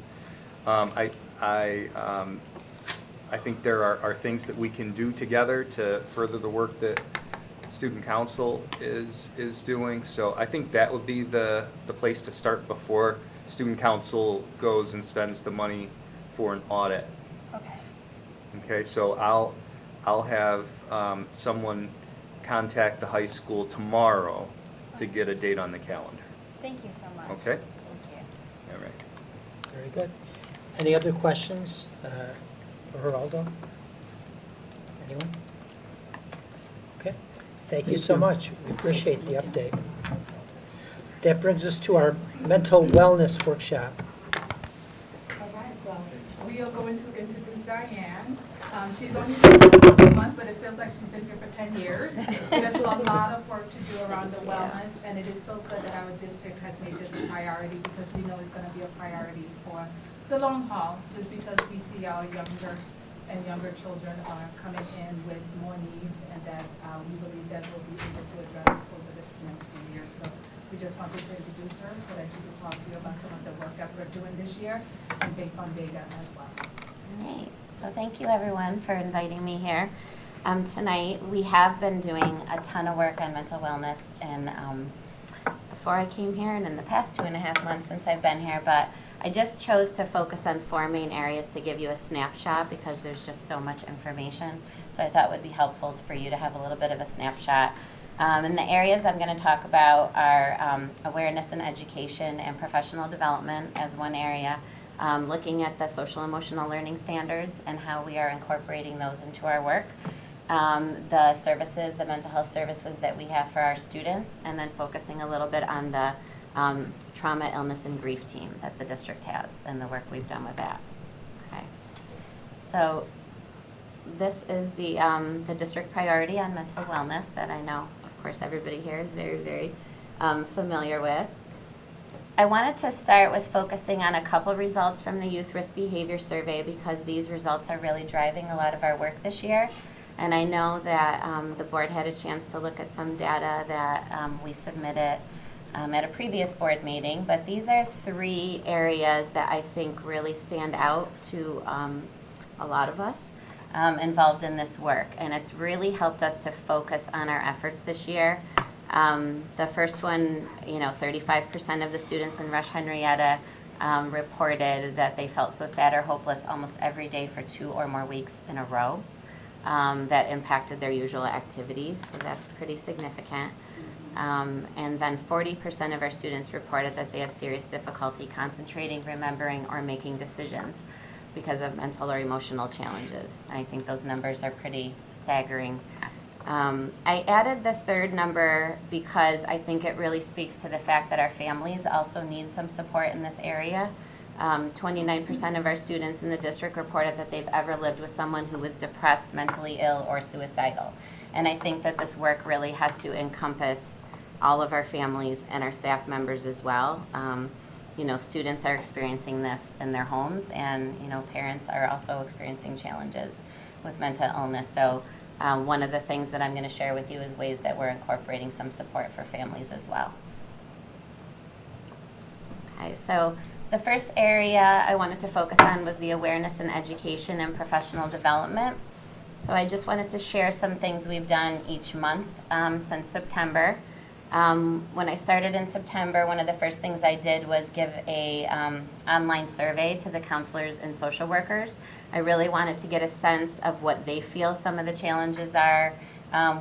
I think there are things that we can do together to further the work that student council is doing. So I think that would be the place to start before student council goes and spends the money for an audit. Okay. Okay, so I'll have someone contact the high school tomorrow to get a date on the calendar. Thank you so much. Okay? Thank you. All right. Very good. Any other questions for Geraldo? Anyone? Okay. Thank you so much. We appreciate the update. That brings us to our mental wellness workshop. All right, well, we are going to introduce Diane. She's only been here for 2 months, but it feels like she's been here for 10 years. There's a lot of work to do around the wellness, and it is so good that our district has made this a priority because we know it's going to be a priority for the long haul, just because we see our younger children are coming in with more needs, and that we believe that we'll be able to address over the next few years. So we just wanted to introduce her so that she could talk to you about some of the work that we're doing this year and based on data as well. All right, so thank you everyone for inviting me here tonight. We have been doing a ton of work on mental wellness and before I came here and in the past 2.5 months since I've been here, but I just chose to focus on 4 main areas to give you a snapshot because there's just so much information. So I thought it would be helpful for you to have a little bit of a snapshot. And the areas I'm going to talk about are awareness and education and professional development as one area, looking at the social emotional learning standards and how we are incorporating those into our work, the services, the mental health services that we have for our students, and then focusing a little bit on the trauma, illness, and grief team that the district has and the work we've done with that. Okay. So this is the district priority on mental wellness that I know, of course, everybody here is very, very familiar with. I wanted to start with focusing on a couple results from the Youth Risk Behavior Survey because these results are really driving a lot of our work this year. And I know that the board had a chance to look at some data that we submitted at a previous board meeting, but these are 3 areas that I think really stand out to a lot of us involved in this work, and it's really helped us to focus on our efforts this year. The first one, 35% of the students in Rush-Henrietta reported that they felt so sad or hopeless almost every day for 2 or more weeks in a row. That impacted their usual activities, so that's pretty significant. And then 40% of our students reported that they have serious difficulty concentrating, remembering, or making decisions because of mental or emotional challenges. I think those numbers are pretty staggering. I added the 3rd number because I think it really speaks to the fact that our families also need some support in this area. 29% of our students in the district reported that they've ever lived with someone who was depressed, mentally ill, or suicidal. And I think that this work really has to encompass all of our families and our staff members as well. Students are experiencing this in their homes, and parents are also experiencing challenges with mental illness. So one of the things that I'm going to share with you is ways that we're incorporating some support for families as well. Okay, so the first area I wanted to focus on was the awareness and education and professional development. So I just wanted to share some things we've done each month since September. When I started in September, one of the first things I did was give a online survey to the counselors and social workers. I really wanted to get a sense of what they feel some of the challenges are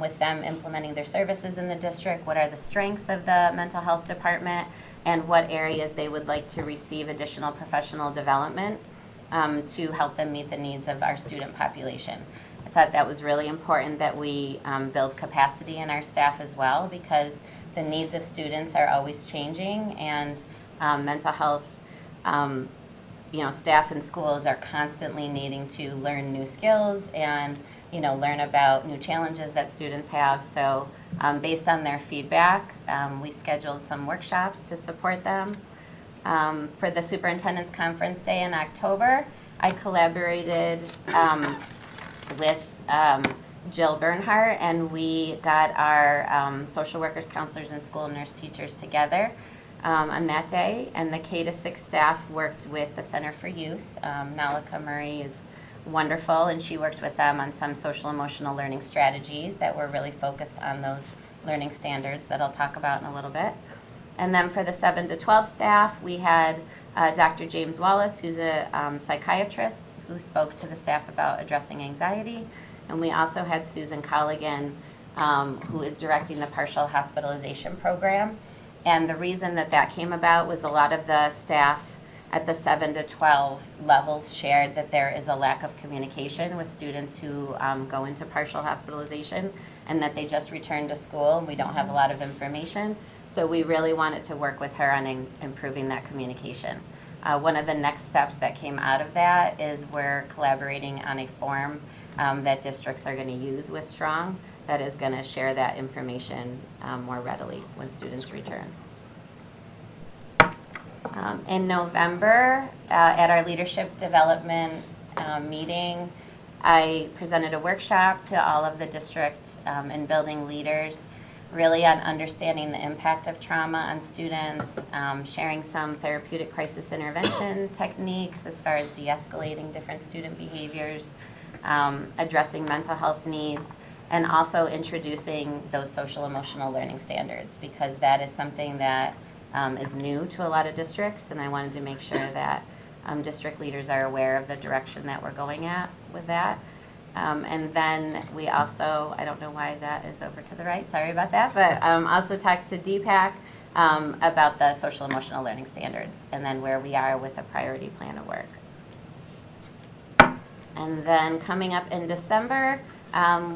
with them implementing their services in the district, what are the strengths of the mental health department, and what areas they would like to receive additional professional development to help them meet the needs of our student population. I thought that was really important that we build capacity in our staff as well, because the needs of students are always changing, and mental health staff in schools are constantly needing to learn new skills and learn about new challenges that students have. So based on their feedback, we scheduled some workshops to support them. For the Superintendent's Conference Day in October, I collaborated with Jill Bernhardt, and we got our social workers, counselors, and school nurse teachers together on that day. And the K-6 staff worked with the Center for Youth. Nalika Murray is wonderful, and she worked with them on some social emotional learning strategies that were really focused on those learning standards that I'll talk about in a little bit. And then for the 7 to 12 staff, we had Dr. James Wallace, who's a psychiatrist, who spoke to the staff about addressing anxiety. And we also had Susan Colligan, who is directing the partial hospitalization program. And the reason that that came about was a lot of the staff at the 7 to 12 levels shared that there is a lack of communication with students who go into partial hospitalization, and that they just returned to school and we don't have a lot of information. So we really wanted to work with her on improving that communication. One of the next steps that came out of that is we're collaborating on a form that districts are going to use with Strong that is going to share that information more readily when students return. In November, at our leadership development meeting, I presented a workshop to all of the district and building leaders, really on understanding the impact of trauma on students, sharing some therapeutic crisis intervention techniques as far as de-escalating different student behaviors, addressing mental health needs, and also introducing those social emotional learning standards, because that is something that is new to a lot of districts, and I wanted to make sure that district leaders are aware of the direction that we're going at with that. And then we also, I don't know why that is over to the right, sorry about that, but also talked to DPAC about the social emotional learning standards, and then where we are with the priority plan of work. And then coming up in December,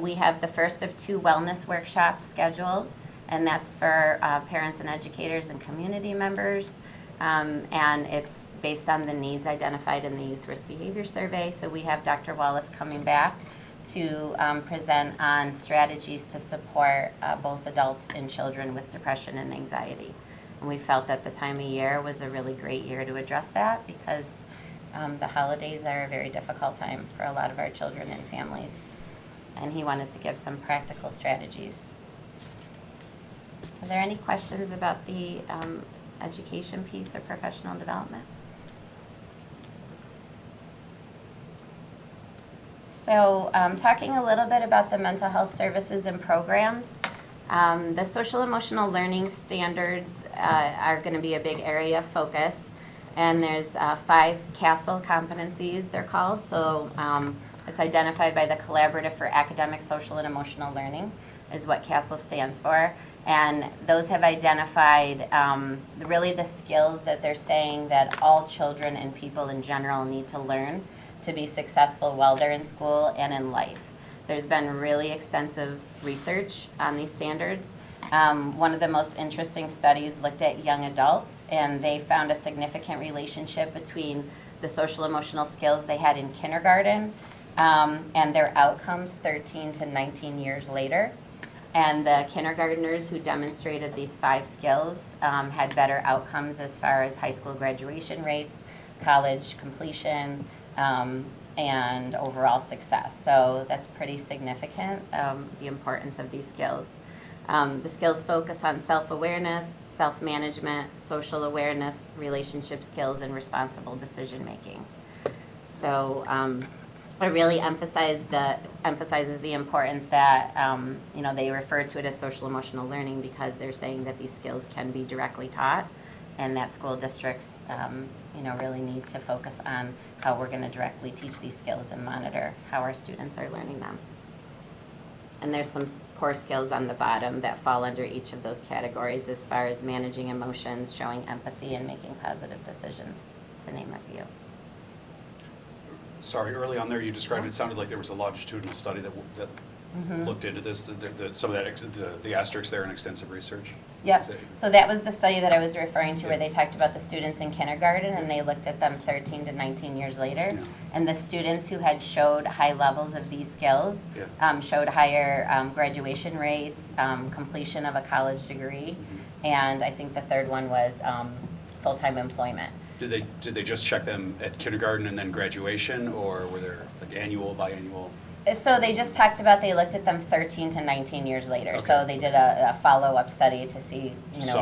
we have the first of 2 wellness workshops scheduled, and that's for parents and educators and community members. And it's based on the needs identified in the Youth Risk Behavior Survey. So we have Dr. Wallace coming back to present on strategies to support both adults and children with depression and anxiety. And we felt that the time of year was a really great year to address that, because the holidays are a very difficult time for a lot of our children and families. And he wanted to give some practical strategies. Are there any questions about the education piece or professional development? So talking a little bit about the mental health services and programs, the social emotional learning standards are going to be a big area of focus, and there's 5 CASEL competencies, they're called. So it's identified by the Collaborative for Academic, Social, and Emotional Learning is what CASEL stands for. And those have identified really the skills that they're saying that all children and people in general need to learn to be successful while they're in school and in life. There's been really extensive research on these standards. One of the most interesting studies looked at young adults, and they found a significant relationship between the social emotional skills they had in kindergarten and their outcomes 13 to 19 years later. And the kindergartners who demonstrated these 5 skills had better outcomes as far as high school graduation rates, college completion, and overall success. So that's pretty significant, the importance of these skills. The skills focus on self-awareness, self-management, social awareness, relationship skills, and responsible decision-making. So it really emphasizes the importance that, they refer to it as social emotional learning, because they're saying that these skills can be directly taught, and that school districts, really need to focus on how we're going to directly teach these skills and monitor how our students are learning them. And there's some core skills on the bottom that fall under each of those categories as far as managing emotions, showing empathy, and making positive decisions, to name a few. Sorry, early on there you described, it sounded like there was a longitudinal study that looked into this, some of that, the asterisks there in extensive research? Yep, so that was the study that I was referring to where they talked about the students in kindergarten and they looked at them 13 to 19 years later. And the students who had showed high levels of these skills showed higher graduation rates, completion of a college degree, and I think the third one was full-time employment. Did they just check them at kindergarten and then graduation, or were there like annual, biannual? So they just talked about, they looked at them 13 to 19 years later. So they did a follow-up study to see,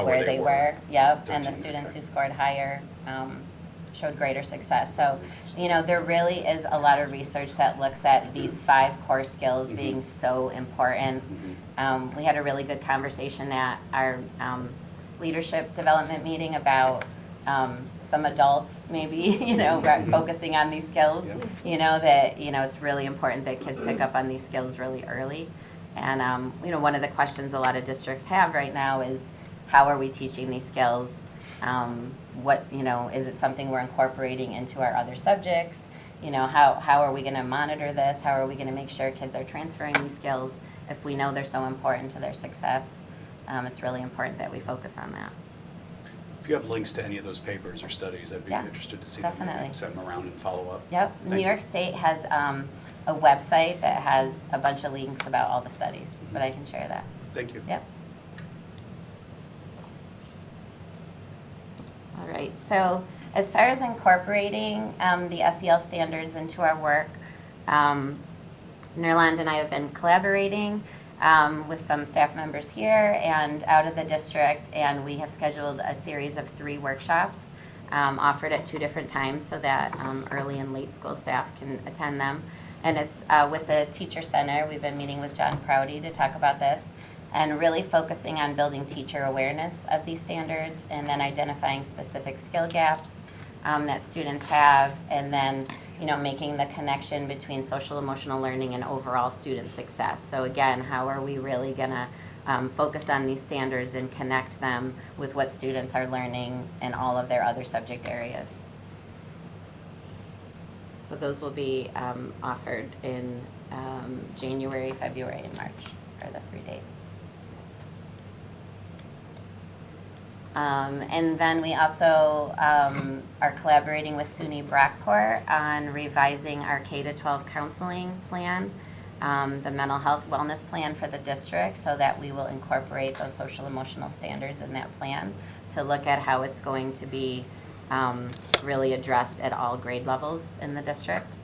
where they were. Yep, and the students who scored higher showed greater success. So, there really is a lot of research that looks at these 5 core skills being so important. We had a really good conversation at our leadership development meeting about some adults maybe, focusing on these skills, that, it's really important that kids pick up on these skills really early. And, one of the questions a lot of districts have right now is, how are we teaching these skills? Is it something we're incorporating into our other subjects? How are we going to monitor this? How are we going to make sure kids are transferring these skills if we know they're so important to their success? It's really important that we focus on that. If you have links to any of those papers or studies, I'd be interested to see them. Definitely. Send them around and follow up. Yep. New York State has a website that has a bunch of links about all the studies, but I can share that. Thank you. Yep. All right. So as far as incorporating the SEL standards into our work, Nerland and I have been collaborating with some staff members here and out of the district, and we have scheduled a series of 3 workshops offered at 2 different times so that early and late school staff can attend them. And it's with the Teacher Center. We've been meeting with John Prouty to talk about this and really focusing on building teacher awareness of these standards and then identifying specific skill gaps that students have, and then making the connection between social emotional learning and overall student success. So again, how are we really going to focus on these standards and connect them with what students are learning in all of their other subject areas? So those will be offered in January, February, and March are the 3 dates. And then we also are collaborating with SUNY Brockport on revising our K-12 counseling plan, the mental health wellness plan for the district, so that we will incorporate those social emotional standards in that plan to look at how it's going to be really addressed at all grade levels in the district.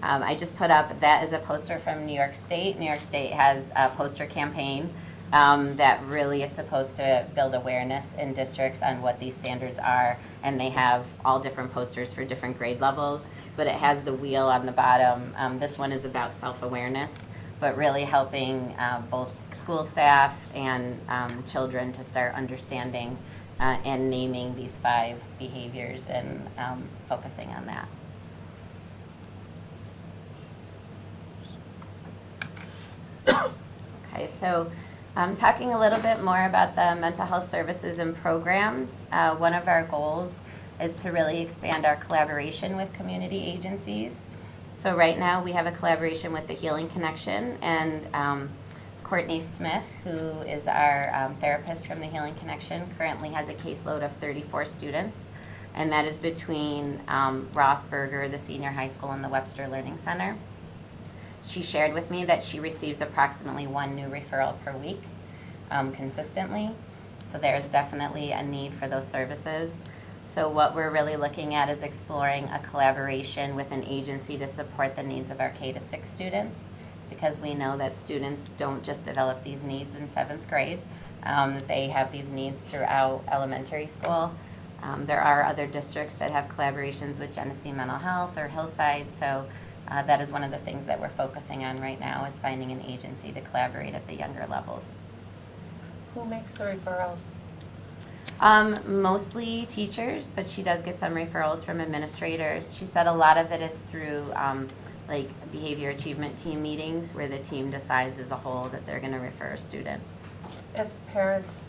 I just put up, that is a poster from New York State. New York State has a poster campaign that really is supposed to build awareness in districts on what these standards are, and they have all different posters for different grade levels, but it has the wheel on the bottom. This one is about self-awareness, but really helping both school staff and children to start understanding and naming these 5 behaviors and focusing on that. Okay, so talking a little bit more about the mental health services and programs, one of our goals is to really expand our collaboration with community agencies. So right now we have a collaboration with the Healing Connection, and Courtney Smith, who is our therapist from the Healing Connection, currently has a caseload of 34 students, and that is between Rothberger, the senior high school, and the Webster Learning Center. She shared with me that she receives approximately 1 new referral per week consistently. So there's definitely a need for those services. So what we're really looking at is exploring a collaboration with an agency to support the needs of our K-6 students, because we know that students don't just develop these needs in 7th grade. They have these needs throughout elementary school. There are other districts that have collaborations with Genesee Mental Health or Hillside, so that is one of the things that we're focusing on right now, is finding an agency to collaborate at the younger levels. Who makes the referrals? Mostly teachers, but she does get some referrals from administrators. She said a lot of it is through like behavior achievement team meetings, where the team decides as a whole that they're going to refer a student. If parents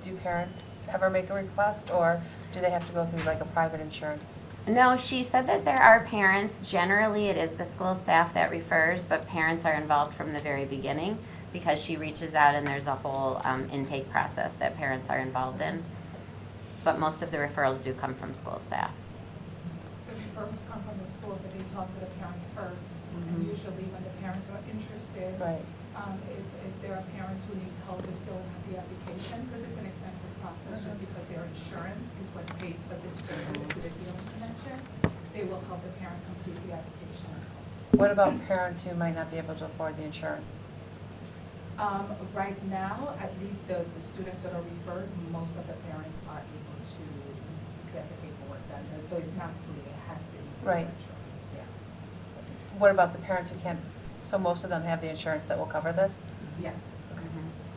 do parents ever make a request, or do they have to go through like a private insurance? No, she said that there are parents, generally it is the school staff that refers, but parents are involved from the very beginning because she reaches out and there's a whole intake process that parents are involved in. But most of the referrals do come from school staff. The referrals come from the school, but they talk to the parents first. And usually when the parents are interested, if there are parents who need help with filling out the application, because it's an extensive process, just because their insurance is what pays for this service to the healing connection, they will help the parent complete the application as well. What about parents who might not be able to afford the insurance? Right now, at least the students that are referred, most of the parents are able to get the paperwork done. So it's not free, it has to be free Right. insurance. Yeah. What about the parents who can't, so most of them have the insurance that will cover this? Yes.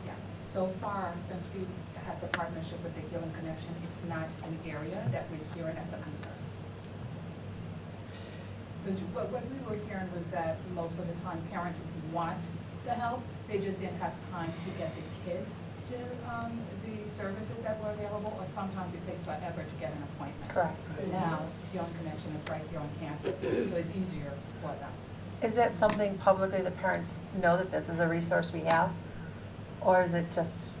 Yes. So far, since we've had the partnership with the Healing Connection, it's not an area that we're hearing as a concern. Because what we were hearing was that most of the time parents want the help, they just didn't have time to get the kid to the services that were available, or sometimes it takes forever to get an appointment. Correct. Now, Healing Connection is right here on campus, so it's easier for them. Is that something publicly the parents know that this is a resource we have? Or is it just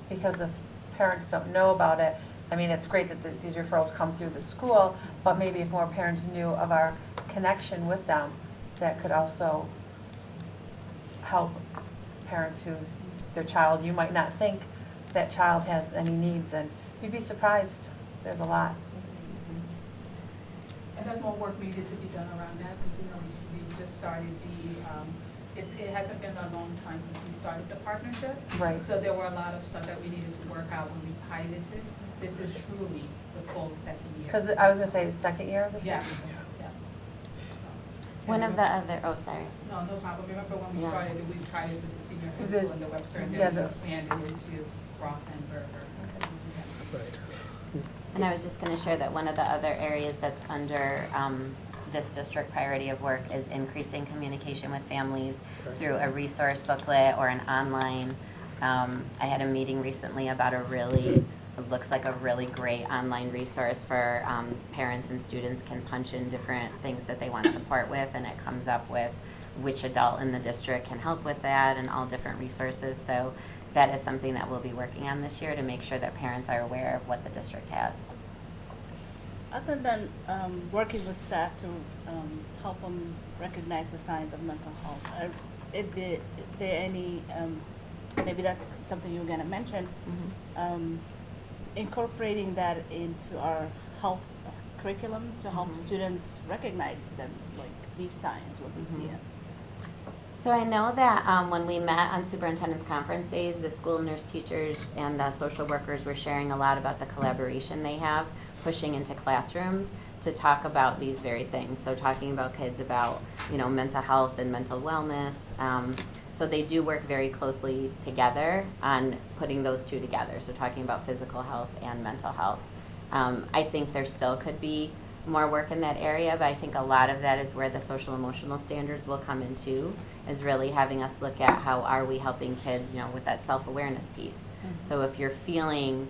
because if parents don't know about it? I mean, it's great that these referrals come through the school, but maybe if more parents knew of our connection with them, that could also help parents whose their child, you might not think that child has any needs, and you'd be surprised. There's a lot. And there's more work needed to be done around that, because we just started it hasn't been a long time since we started the partnership. Right. So there were a lot of stuff that we needed to work out when we piloted. This is truly the full second year. Because I was going to say the second year of this? Yeah. is- Yeah. One of the other, oh, sorry. No problem. Remember when we Yeah. started, we tried it with the senior high The- school and the Webster, and yeah, then we the- expanded into Rock and Berger. And I was just going to share that one of the other areas that's under this district priority of work is increasing communication with families through a resource booklet or an online. I had a meeting recently about it looks like a really great online resource for parents and students can punch in different things that they want support with, and it comes up with which adult in the district can help with that and all different resources. So that is something that we'll be working on this year to make sure that parents are aware of what the district has. Other than working with staff to help them recognize the signs of mental health, is there any, maybe that's something you were going to mention, incorporating that into our health curriculum to help students recognize them, like these signs when we see it? So I know that when we met on superintendent's conference days, the school nurse teachers and the social workers were sharing a lot about the collaboration they have pushing into classrooms to talk about these very things. So talking about kids about, mental health and mental wellness. So they do work very closely together on putting those two together. So talking about physical health and mental health. I think there still could be more work in that area, but I think a lot of that is where the social emotional standards will come in too, is really having us look at how are we helping kids, with that self-awareness piece. So if you're feeling,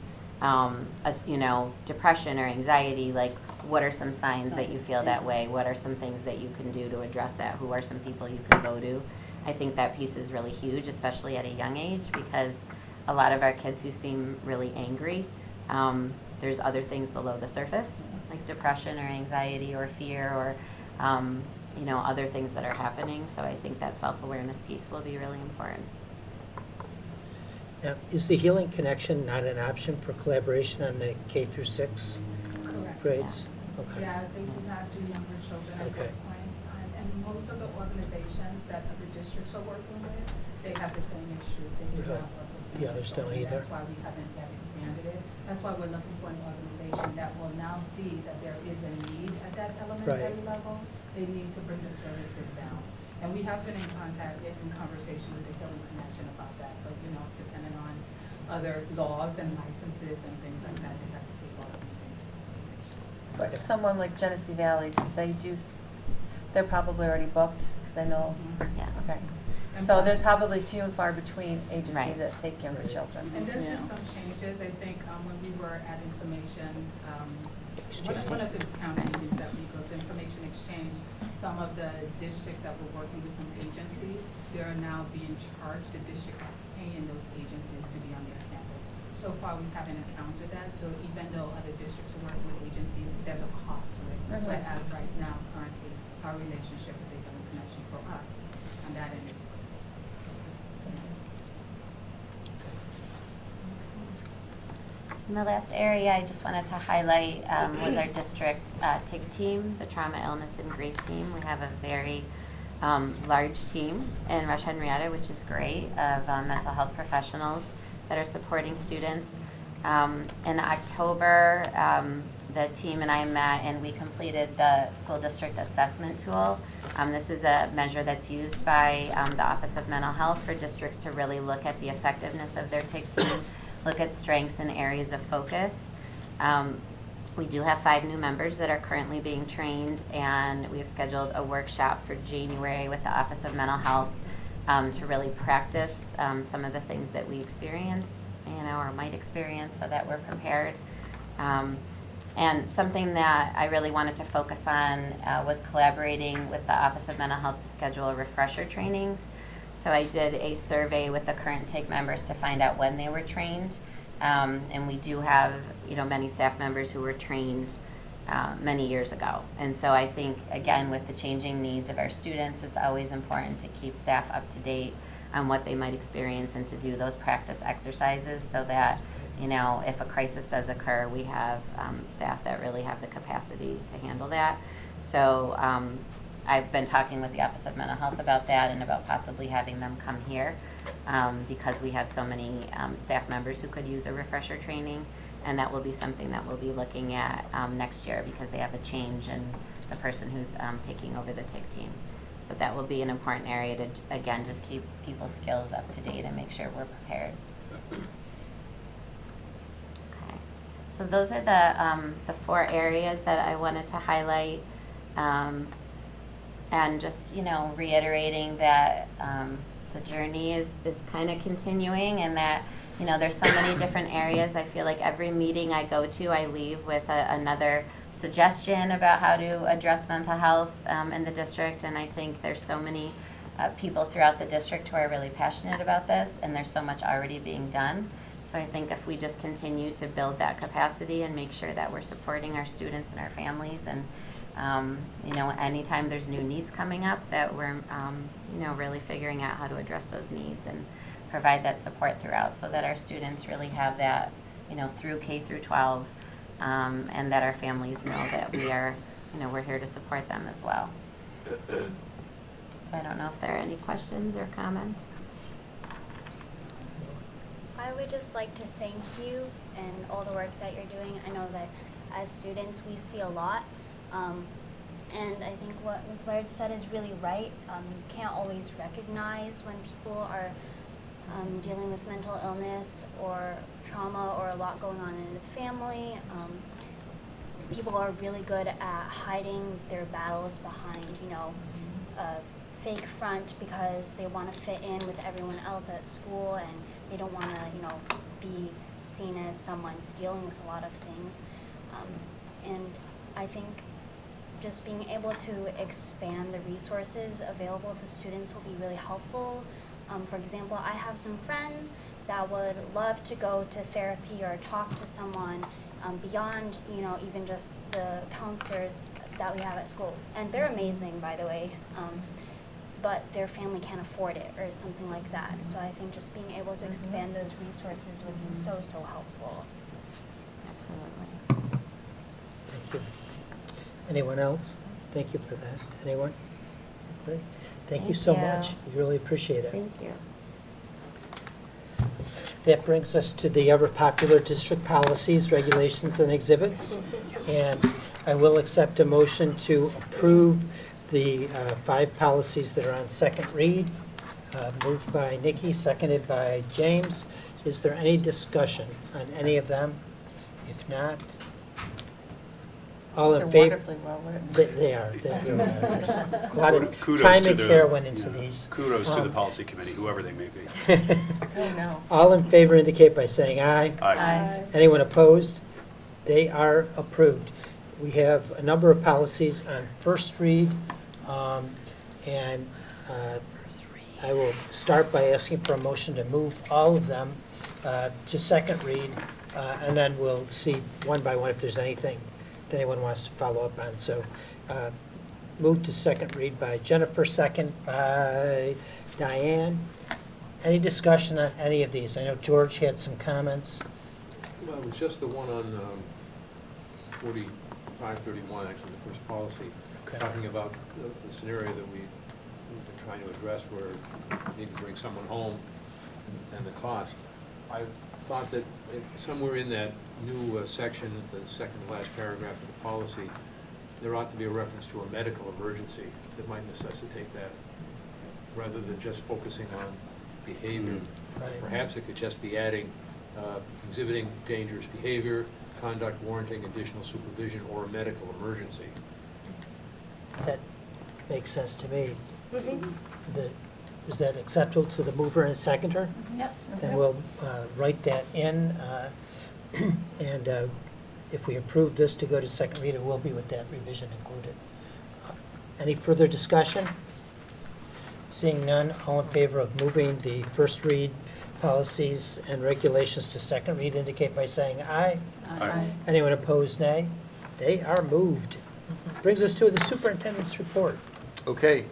depression or anxiety, like what are some signs that you feel that way? What are some things that you can do to address that? Who are some people you can go to? I think that piece is really huge, especially at a young age, because a lot of our kids who seem really angry, there's other things below the surface, like depression or anxiety or fear or, other things that are happening. So I think that self-awareness piece will be really important. Now, is the Healing Connection not an option for collaboration on the K through 6 Correct. grades? Okay. Yeah, they do not do younger children at this point in time. And most of the organizations that other districts are working with, they have the same issue. They do not work with The others don't children. either. That's why we haven't yet expanded it. That's why we're looking for an organization that will now see that there is a need at that elementary level. They need to bring the services down. And we have been in contact, in conversation with the Healing Connection about that. But, depending on other laws and licenses and things like that, they have to take all of these things into consideration. But someone like Genesee Valley, they're probably already booked, because I know, okay. And So some- there's probably few and far between agencies Right. that take younger children. And there's been some changes, I think, when we were at information, One of the counties that we go to information exchange, some of the districts that were working with some agencies, they are now being charged, the district are paying those agencies to be on their campus. So far, we haven't encountered that, so even though other districts are working with agencies, there's a cost to it. But as right now, currently, our relationship with the Government Connection for us, on that end is good. And the last area I just wanted to highlight was our district TIG team, the Trauma, Illness, and Grief team. We have a very large team in Rush-Henrietta, which is great, of mental health professionals that are supporting students. In October, the team and I met and we completed the school district assessment tool. This is a measure that's used by the Office of Mental Health for districts to really look at the effectiveness of their TIG team, look at strengths and areas of focus. We do have 5 new members that are currently being trained, and we have scheduled a workshop for January with the Office of Mental Health to really practice some of the things that we experience, or might experience, so that we're prepared. And something that I really wanted to focus on was collaborating with the Office of Mental Health to schedule refresher trainings. So I did a survey with the current TIG members to find out when they were trained. And we do have, many staff members who were trained many years ago. And so I think, again, with the changing needs of our students, it's always important to keep staff up to date on what they might experience and to do those practice exercises so that, if a crisis does occur, we have staff that really have the capacity to handle that. So I've been talking with the Office of Mental Health about that and about possibly having them come here because we have so many staff members who could use a refresher training, and that will be something that we'll be looking at next year because they have a change in the person who's taking over the TIG team. But that will be an important area to, again, just keep people's skills up to date and make sure we're prepared. Okay. So those are the 4 areas that I wanted to highlight. And just, reiterating that the journey is kind of continuing, and that, there's so many different areas. I feel like every meeting I go to, I leave with another suggestion about how to address mental health in the district. And I think there's so many people throughout the district who are really passionate about this, and there's so much already being done. So I think if we just continue to build that capacity and make sure that we're supporting our students and our families, and anytime there's new needs coming up, that we're, really figuring out how to address those needs and provide that support throughout so that our students really have that, through K through 12, and that our families know that we are, we're here to support them as well. So I don't know if there are any questions or comments. I would just like to thank you and all the work that you're doing. I know that as students we see a lot. And I think what Ms. Laird said is really right. You can't always recognize when people are dealing with mental illness or trauma or a lot going on in the family. People are really good at hiding their battles behind, a fake front because they want to fit in with everyone else at school, and they don't want to, be seen as someone dealing with a lot of things. And I think just being able to expand the resources available to students will be really helpful. For example, I have some friends that would love to go to therapy or talk to someone beyond, even just the counselors that we have at school. And they're amazing, by the way, but their family can't afford it or something like that. So I think just being able to expand those resources would be so helpful. Absolutely. Thank you. Anyone else? Thank you for that. Anyone? Great. Thank you so much. We really appreciate it. Thank you. That brings us to the ever popular district policies, regulations, and exhibits. And I will accept a motion to approve the 5 policies that are on second read. Moved by Nikki, seconded by James. Is there any discussion on any of them? If not, all in favor? Wonderfully well written. They are. They really are. There's a lot of Kudos time to and the- care went into these. Kudos to the policy committee, whoever they may be. I know. All in favor indicate by saying aye. Aye. Anyone opposed? They are approved. We have a number of policies on first read, and I will start by asking for a motion to move all of them to second read, and then we'll see one by one if there's anything that anyone wants to follow up on. So move to second read by Jennifer, second by Diane. Any discussion on any of these? I know George had some comments. Well, it was just the one on 4531, actually, the first policy, talking about the scenario that we've been trying to address where we need to bring someone home and the cost. I thought that somewhere in that new section, the second to last paragraph of the policy, there ought to be a reference to a medical emergency that might necessitate that, rather than just focusing on behavior. Right. Perhaps it could just be adding exhibiting dangerous behavior, conduct warranting additional supervision, or a medical emergency. That makes sense to me. Is that acceptable to the mover and seconder? Yep. Then we'll write that in, and if we approve this to go to second read, it will be with that revision included. Any further discussion? Seeing none, all in favor of moving the first read policies and regulations to second read indicate by saying aye. Aye. Anyone opposed, nay? They are moved. Brings us to the superintendent's report. Okay,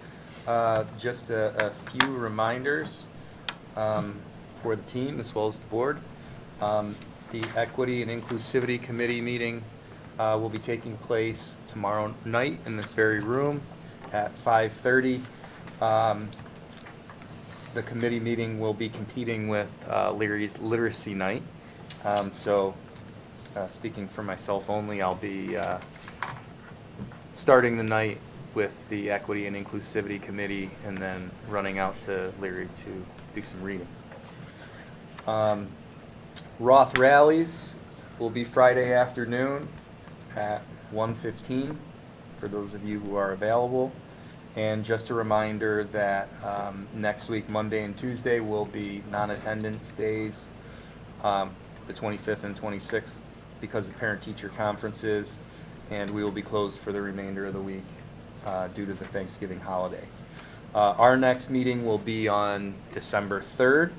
just a few reminders for the team as well as the board. The Equity and Inclusivity Committee meeting will be taking place tomorrow night in this very room at 5:30. The committee meeting will be competing with Leary's Literacy Night. So speaking for myself only, I'll be starting the night with the Equity and Inclusivity Committee and then running out to Leary to do some reading. Roth rallies will be Friday afternoon at 1:15 for those of you who are available. And just a reminder that next week, Monday and Tuesday, will be non-attendance days, the 25th and 26th, because of parent-teacher conferences, and we will be closed for the remainder of the week due to the Thanksgiving holiday. Our next meeting will be on December 3rd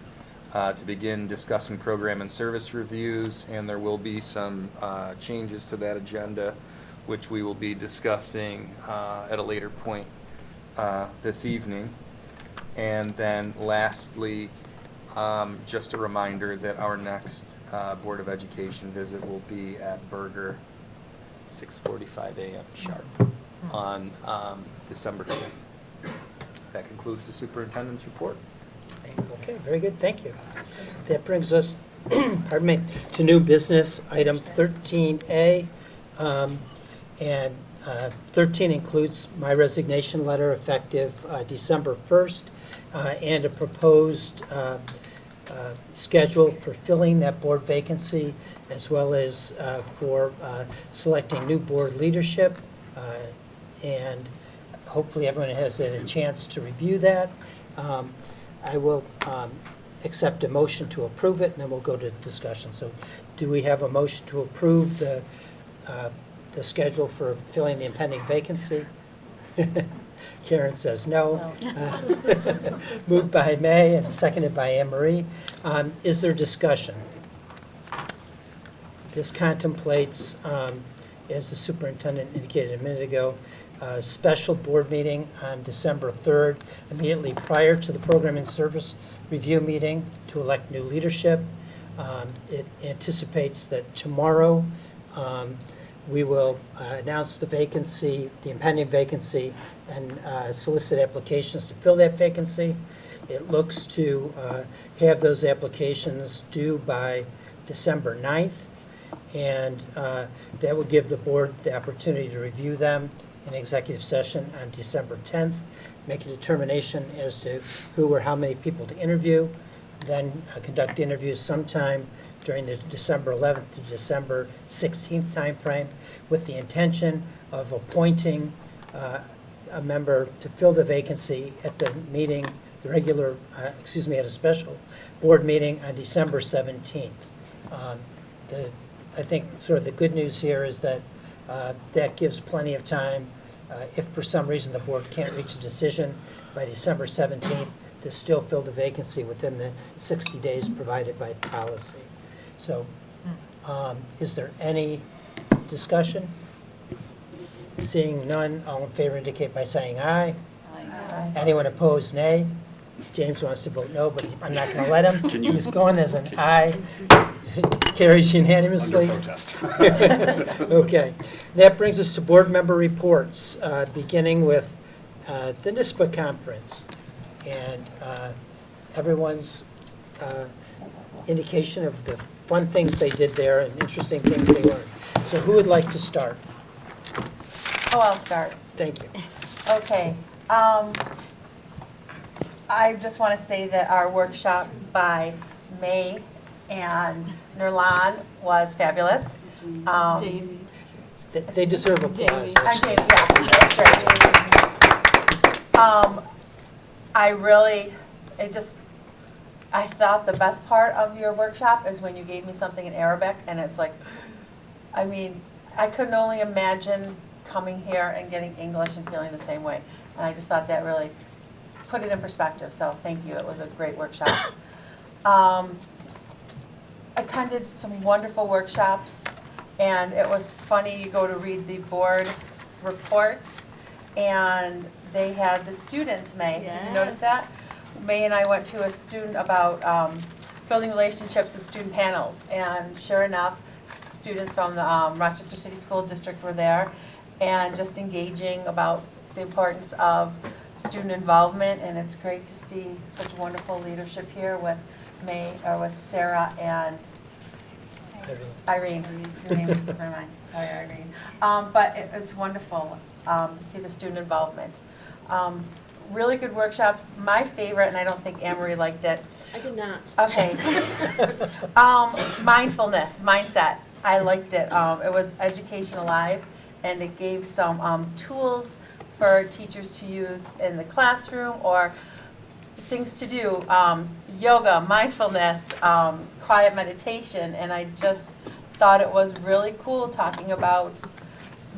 to begin discussing program and service reviews, and there will be some changes to that agenda, which we will be discussing at a later point this evening. And then lastly, just a reminder that our next Board of Education visit will be at Berger, 6:45 a.m. sharp on December 5th. That concludes the superintendent's report. Okay, very good, thank you. That brings us, pardon me, to new business, item 13A. And 13 includes my resignation letter effective December 1st and a proposed schedule for filling that board vacancy, as well as for selecting new board leadership. And hopefully everyone has had a chance to review that. I will accept a motion to approve it, and then we'll go to discussion. So do we have a motion to approve the schedule for filling the impending vacancy? Karen says no. Moved by May and seconded by Anne Marie. Is there discussion? This contemplates, as the superintendent indicated a minute ago, a special board meeting on December 3rd, immediately prior to the program and service review meeting to elect new leadership. It anticipates that tomorrow we will announce the vacancy, the impending vacancy, and solicit applications to fill that vacancy. It looks to have those applications due by December 9th, and that will give the board the opportunity to review them in executive session on December 10th, make a determination as to who or how many people to interview, then conduct interviews sometime during the December 11th to December 16th timeframe, with the intention of appointing a member to fill the vacancy at the meeting, the regular, at a special board meeting on December 17th. I think sort of the good news here is that That gives plenty of time, if for some reason the board can't reach a decision by December 17th, to still fill the vacancy within the 60 days provided by policy. So is there any discussion? Seeing none, all in favor indicate by saying aye. Aye. Anyone opposed, nay. James wants to vote no, but I'm not going to let him. He's going as an aye. Carries unanimously. Under protest. Okay. That brings us to board member reports, beginning with the NISBA conference. And everyone's indication of the fun things they did there and interesting things they learned. So who would like to start? Oh, I'll start. Thank you. Okay. I just want to say that our workshop by May and Nurlan was fabulous. Jamie. They deserve applause. I'm Jamie, yes, that's great. I thought the best part of your workshop is when you gave me something in Arabic, and it's like, I mean, I couldn't only imagine coming here and getting English and feeling the same way. And I just thought that really put it in perspective, so thank you. It was a great workshop. Attended some wonderful workshops, and it was funny, you go to read the board report, and they had the students, May. Did you notice that? May and I went to a student about building relationships with student panels, and sure enough, students from the Rochester City School District were there, and just engaging about the importance of student involvement, and it's great to see such wonderful leadership here with with Sarah and Irene. Your name was slipping my mind. Sorry, Irene. But it's wonderful to see the student involvement. Really good workshops. My favorite, and I don't think Anne-Marie liked it. I did not. Okay. Mindfulness, mindset. I liked it. It was Education Alive, and it gave some tools for teachers to use in the classroom or things to do, yoga, mindfulness, quiet meditation, and I just thought it was really cool talking about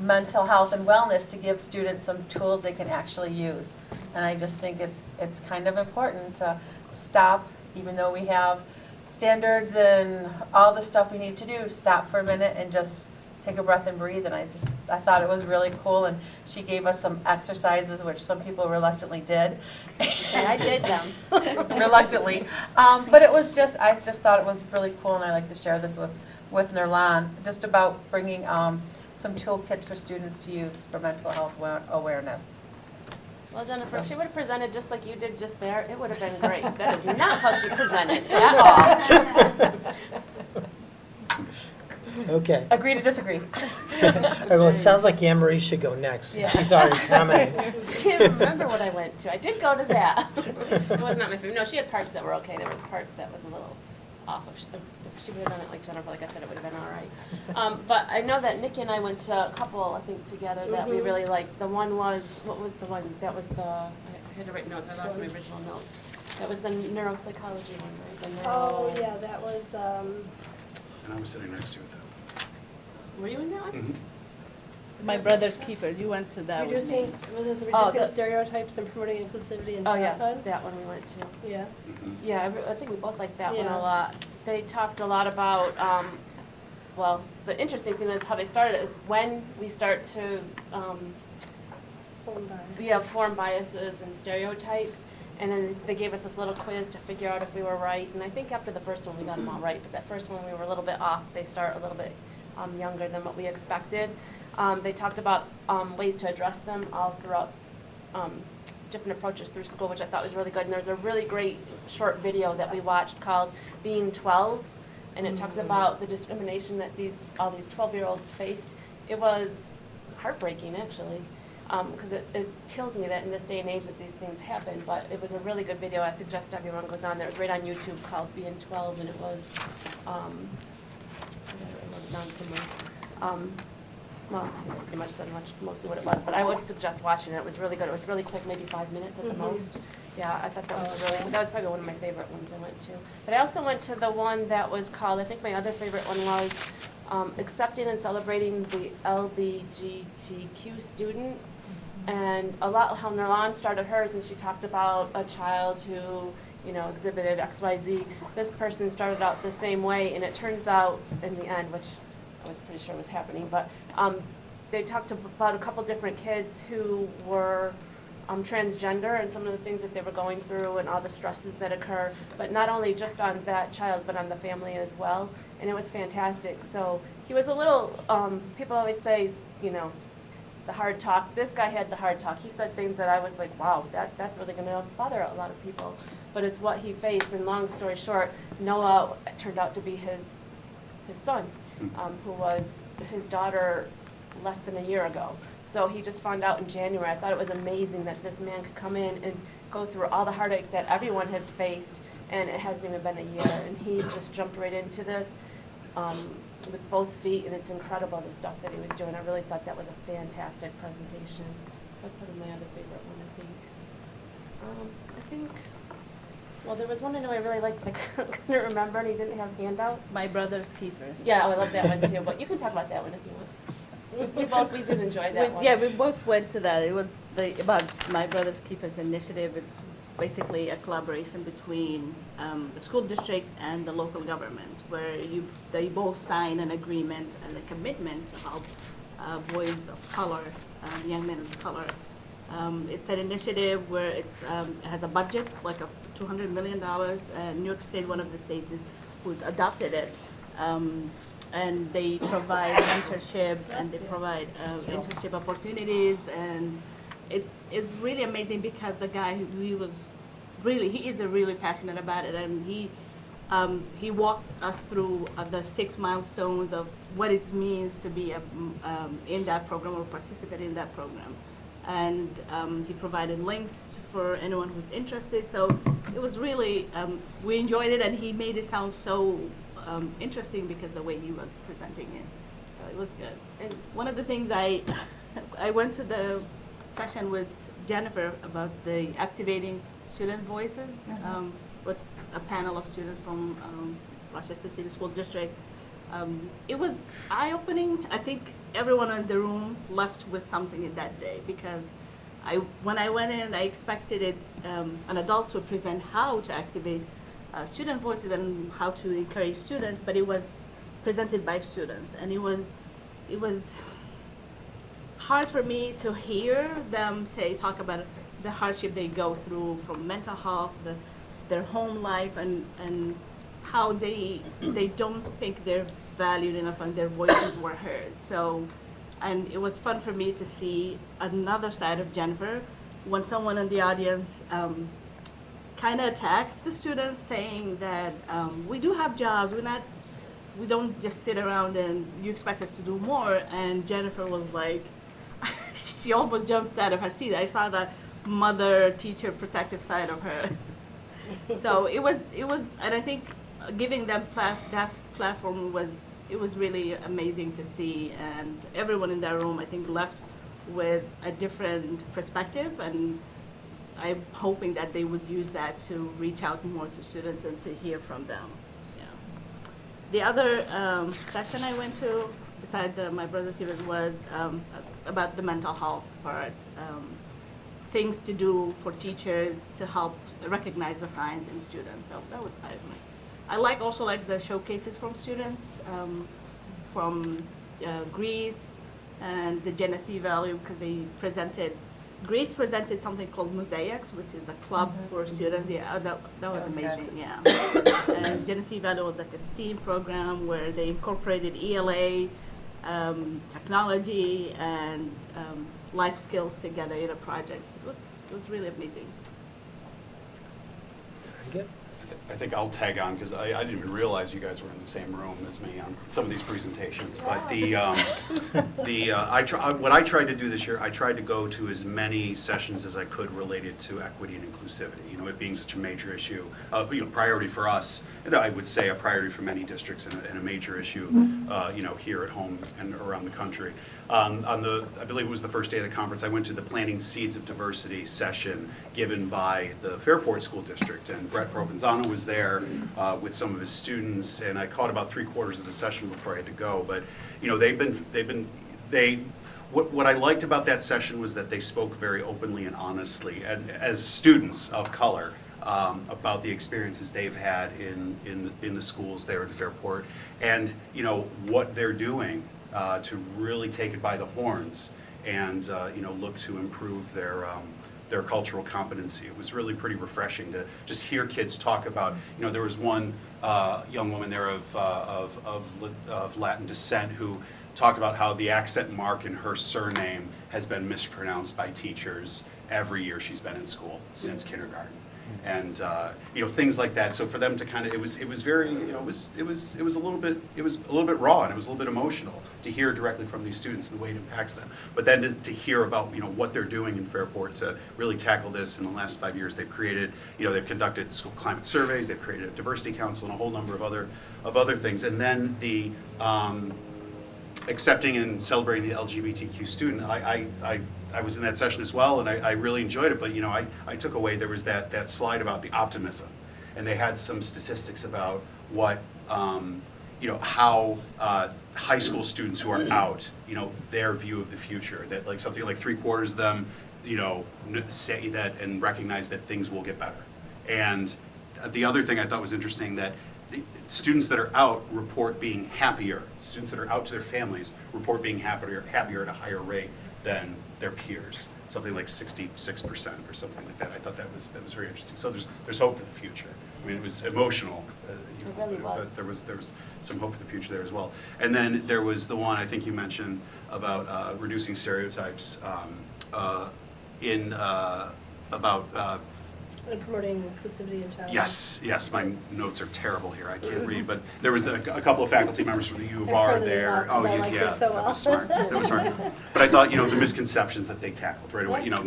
mental health and wellness to give students some tools they can actually use. And I just think it's kind of important to stop, even though we have standards and all the stuff we need to do, stop for a minute and just take a breath and breathe. And I thought it was really cool, and she gave us some exercises, which some people reluctantly did. And I did them. Reluctantly. But it was I just thought it was really cool, and I like to share this with Nurlan, just about bringing some toolkits for students to use for mental health awareness. Well, Jennifer, if she would have presented just like you did just there, it would have been great. That is not how she presented at all. Okay. Agree to disagree. All right, well, it sounds like Anne Marie should go next. Yeah. She's already commented. I can't remember what I went to. I did go to that. It was not my favorite. No, she had parts that were okay. There was parts that was a little off. If she would have done it like Jennifer, like I said, it would have been all right. But I know that Nikki and I went to a couple, I think, together that we really liked. The one was, what was the one? That was I had to write notes. I lost my original notes. That was the neuropsychology one, right? Oh, yeah, that was, And I was sitting next to it, though. Were you in that one? Mm-hmm. My brother's keeper, you went to that one. was it the Oh, reducing the- stereotypes and promoting inclusivity and Oh, childhood? yes, that one we went to. Yeah. Yeah, I think we both liked that one Yeah. a lot. They talked a lot about, well, the interesting thing is how they started it is when we start to, form biases and stereotypes. And then they gave us this little quiz to figure out if we were right. And I think after the first one, we got them all right. But that first one, we were a little bit off. They start a little bit younger than what we expected. They talked about ways to address them all throughout different approaches through school, which I thought was really good. And there's a really great short video that we watched called Being 12, and it talks about the discrimination that all these 12-year-olds faced. It was heartbreaking, actually, because it kills me that in this day and age that these things happen. But it was a really good video. I suggest everyone goes on there. It was right on YouTube called Being 12, and it was down somewhere. Well, I pretty much said mostly what it was, but I would suggest watching it. It was really good. It was really quick, maybe 5 minutes at the most. Yeah, I thought that was probably one of my favorite ones I went to. But I also went to the one that was called, I think my other favorite one was accepting and celebrating the LGBTQ student. And a lot, how Nirlan started hers, and she talked about a child who, you know, exhibited XYZ. This person started out the same way, and it turns out in the end, which I was pretty sure was happening, but they talked about a couple different kids who were transgender and some of the things that they were going through and all the stresses that occur, but not only just on that child, but on the family as well. And it was fantastic. So he was a little, people always say, you know, the hard talk. This guy had the hard talk. He said things that I was like, wow, that's really going to bother a lot of people. But it's what he faced. And long story short, Noah turned out to be his son, who was his daughter less than a year ago. So he just found out in January. I thought it was amazing that this man could come in and go through all the heartache that everyone has faced, and it hasn't even been a year. And he just jumped right into this with both feet, and it's incredible the stuff that he was doing. I really thought that was a fantastic presentation. That's probably my other favorite one, I think. Well, there was one I know I really liked, but I couldn't remember, and he didn't have handouts. My Brother's Keeper. Yeah, I love that one too, but you can talk about that one if you want. We did enjoy that one. Yeah, we both went to that. It was about My Brother's Keepers initiative. It's basically a collaboration between the school district and the local government, where they both sign an agreement and a commitment to help boys of color, young men of color. It's an initiative where it has a budget like of $200 million. New York State, one of the states who's adopted it. And they provide mentorship and they provide internship opportunities, and it's really amazing because the guy he is really passionate about it, and he walked us through the 6 milestones of what it means to be in that program or participate in that program, and he provided links for anyone who's interested. So it was really we enjoyed it, and he made it sound so interesting because the way he was presenting it. So it was good. And one of the things I went to the session with Jennifer about the activating student voices. Was a panel of students from Rochester City School District. It was eye-opening. I think everyone in the room left with something in that day, because when I went in, I expected an adult to present how to activate student voices and how to encourage students, but it was presented by students, and it was hard for me to hear them talk about the hardship they go through from mental health, their home life, and how they don't think they're valued enough and their voices were heard. So, and it was fun for me to see another side of Jennifer when someone in the audience kind of attacked the students, saying that we do have jobs, we don't just sit around and you expect us to do more. And Jennifer was like, she almost jumped out of her seat. I saw that mother, teacher, protective side of her. So it was, and I think giving them that platform was really amazing to see. And everyone in that room, I think, left with a different perspective, and I'm hoping that they would use that to reach out more to students and to hear from them. Yeah. The other session I went to, besides My Brother's Keepers, was about the mental health part. Things to do for teachers to help recognize the signs in students. So that was fun. I also like the showcases from students from Greece and the Genesee Valley, because Greece presented something called Mosaics, which is a club for students. Yeah, that was amazing. Good. Yeah. And Genesee Valley was like a STEAM program where they incorporated ELA, technology, and life skills together in a project. It was really amazing. I think I'll tag on, because I didn't even realize you guys were in the same room as me on some of these presentations. But what I tried to do this year, I tried to go to as many sessions as I could related to equity and inclusivity. You know, it being such a major issue, priority for us, and I would say a priority for many districts, and a major issue, here at home and around the country. I believe it was the first day of the conference, I went to the Planting Seeds of Diversity session given by the Fairport School District, and Brett Provenzano was there with some of his students, and I caught about 3/4 of the session before I had to go. But you know, what I liked about that session was that they spoke very openly and honestly, and as students of color, about the experiences they've had in the schools there in Fairport, and you know what they're doing to really take it by the horns and you know, look to improve their cultural competency. It was really pretty refreshing to just hear kids talk about. You know, there was one young woman there of Latin descent who talked about how the accent mark in her surname has been mispronounced by teachers every year she's been in school since kindergarten. And you know, things like that. So for them to kind of, it was very, you know, it was a little bit raw, and it was a little bit emotional to hear directly from these students and the way it impacts them. But then to hear about, you know, what they're doing in Fairport to really tackle this in the last 5 years. They've created, you know, they've conducted school climate surveys, they've created a diversity council, and a whole number of other things. And then the accepting and celebrating the LGBTQ student. I was in that session as well, and I really enjoyed it. But you know, I took away, there was that slide about the optimism, and they had some statistics about what you know, how high school students who are out, you know, their view of the future. That like something like 3/4 of them, you know, say that and recognize that things will get better. And the other thing I thought was interesting, that students that are out report being happier. Students that are out to their families report being happier at a higher rate than their peers. Something like 66% or something like that. I thought that was very interesting. So there's hope for the future. I mean, it was emotional, It really was. but there was some hope for the future there as well. And then there was the one I think you mentioned about reducing stereotypes And promoting inclusivity in childhood. Yes, my notes are terrible here, I can't read, but there was a couple of faculty members from the U of R there. Oh, yeah, that was smart, that was smart. But I thought, you know, the misconceptions that they tackled right away, you know,